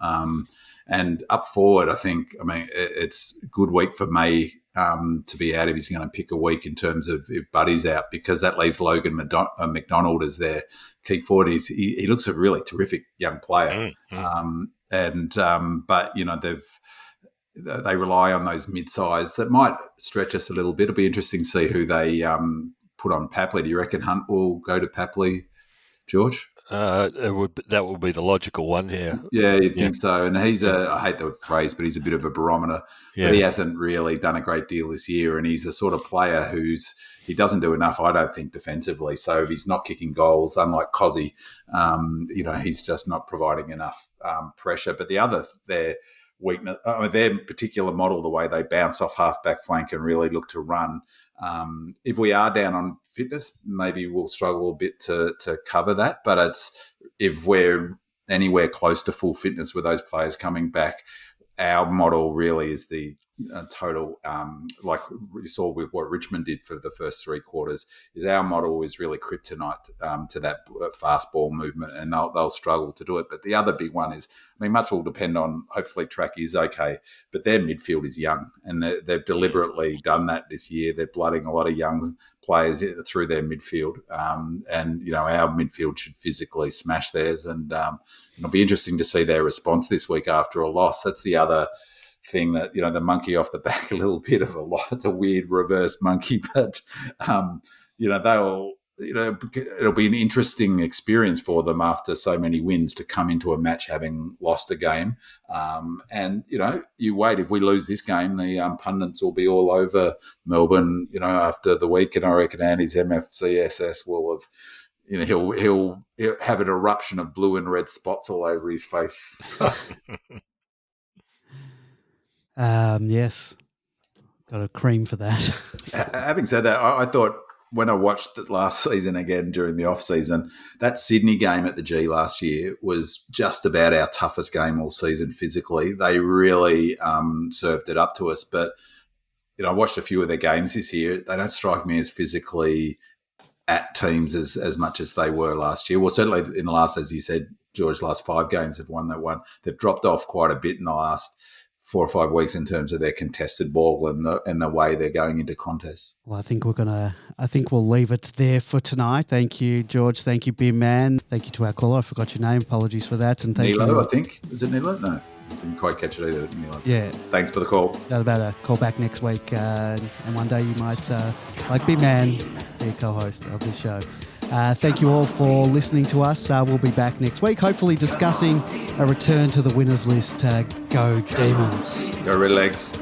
And up forward, I mean, it's a good week for May to be out if he's going to pick a week in terms of if Buddy's out, because that leaves Logan McDonald as their key forward. He looks a really terrific young player. But you know, they rely on those mid-size that might stretch us a little bit. It'll be interesting to see who they put on Papley. Do you reckon Hunt will go to Papley, George? That would be the logical one, yeah. Yeah, you'd think so. And he's I hate the phrase, but he's a bit of a barometer. Yeah. But he hasn't really done a great deal this year, and he's a sort of player he doesn't do enough, I don't think, defensively. So if he's not kicking goals, unlike Cozzy, you know, he's just not providing enough pressure. But their weakness, their particular model, the way they bounce off half-back flank and really look to run, if we are down on fitness, maybe we'll struggle a bit to cover that. But if we're anywhere close to full fitness with those players coming back, our model really is the total, like you saw with what Richmond did for the first 3 quarters, is our model is really kryptonite to that fast ball movement, and they'll struggle to do it. But the other big one is, I mean, much will depend on, hopefully track is okay, but their midfield is young, and they've deliberately done that this year. They're blooding a lot of young players through their midfield, and you know, our midfield should physically smash theirs, and it'll be interesting to see their response this week after a loss. That's the other thing that, you know, the monkey off the back, a little bit of a lot. It's a weird reverse monkey, but you know, it'll be an interesting experience for them after so many wins to come into a match having lost a game. And you know, you wait, if we lose this game, the pundits will be all over Melbourne, you know, after the week, and I reckon Andy's MFCSS will have, you know, he'll have an eruption of blue and red spots all over his face. Yes, got a cream for that. Having said that, I thought when I watched it last season again during the off season, that Sydney game at the G last year was just about our toughest game all season physically. They really served it up to us. But you know, I watched a few of their games this year. They don't strike me as physically at teams as much as they were last year. Well, certainly in the last, as you said, George, last 5 games have won that one. They've dropped off quite a bit in the last 4 or 5 weeks in terms of their contested ball and the way they're going into contests. Well, I think we'll leave it there for tonight. Thank you, George. Thank you, Beer Man. Thank you to our caller. I forgot your name. Apologies for that. And thank Nilo, you. I think. Is it Nilo? No, I didn't quite catch it either. Nilo. Yeah. Thanks for the call. That's about a call back next week. And one day you might, like Beer Man, be a co-host of this show. Thank you all for listening to us. We'll be back next week, hopefully discussing a return to the winners list. Go Demons. Go Red Legs.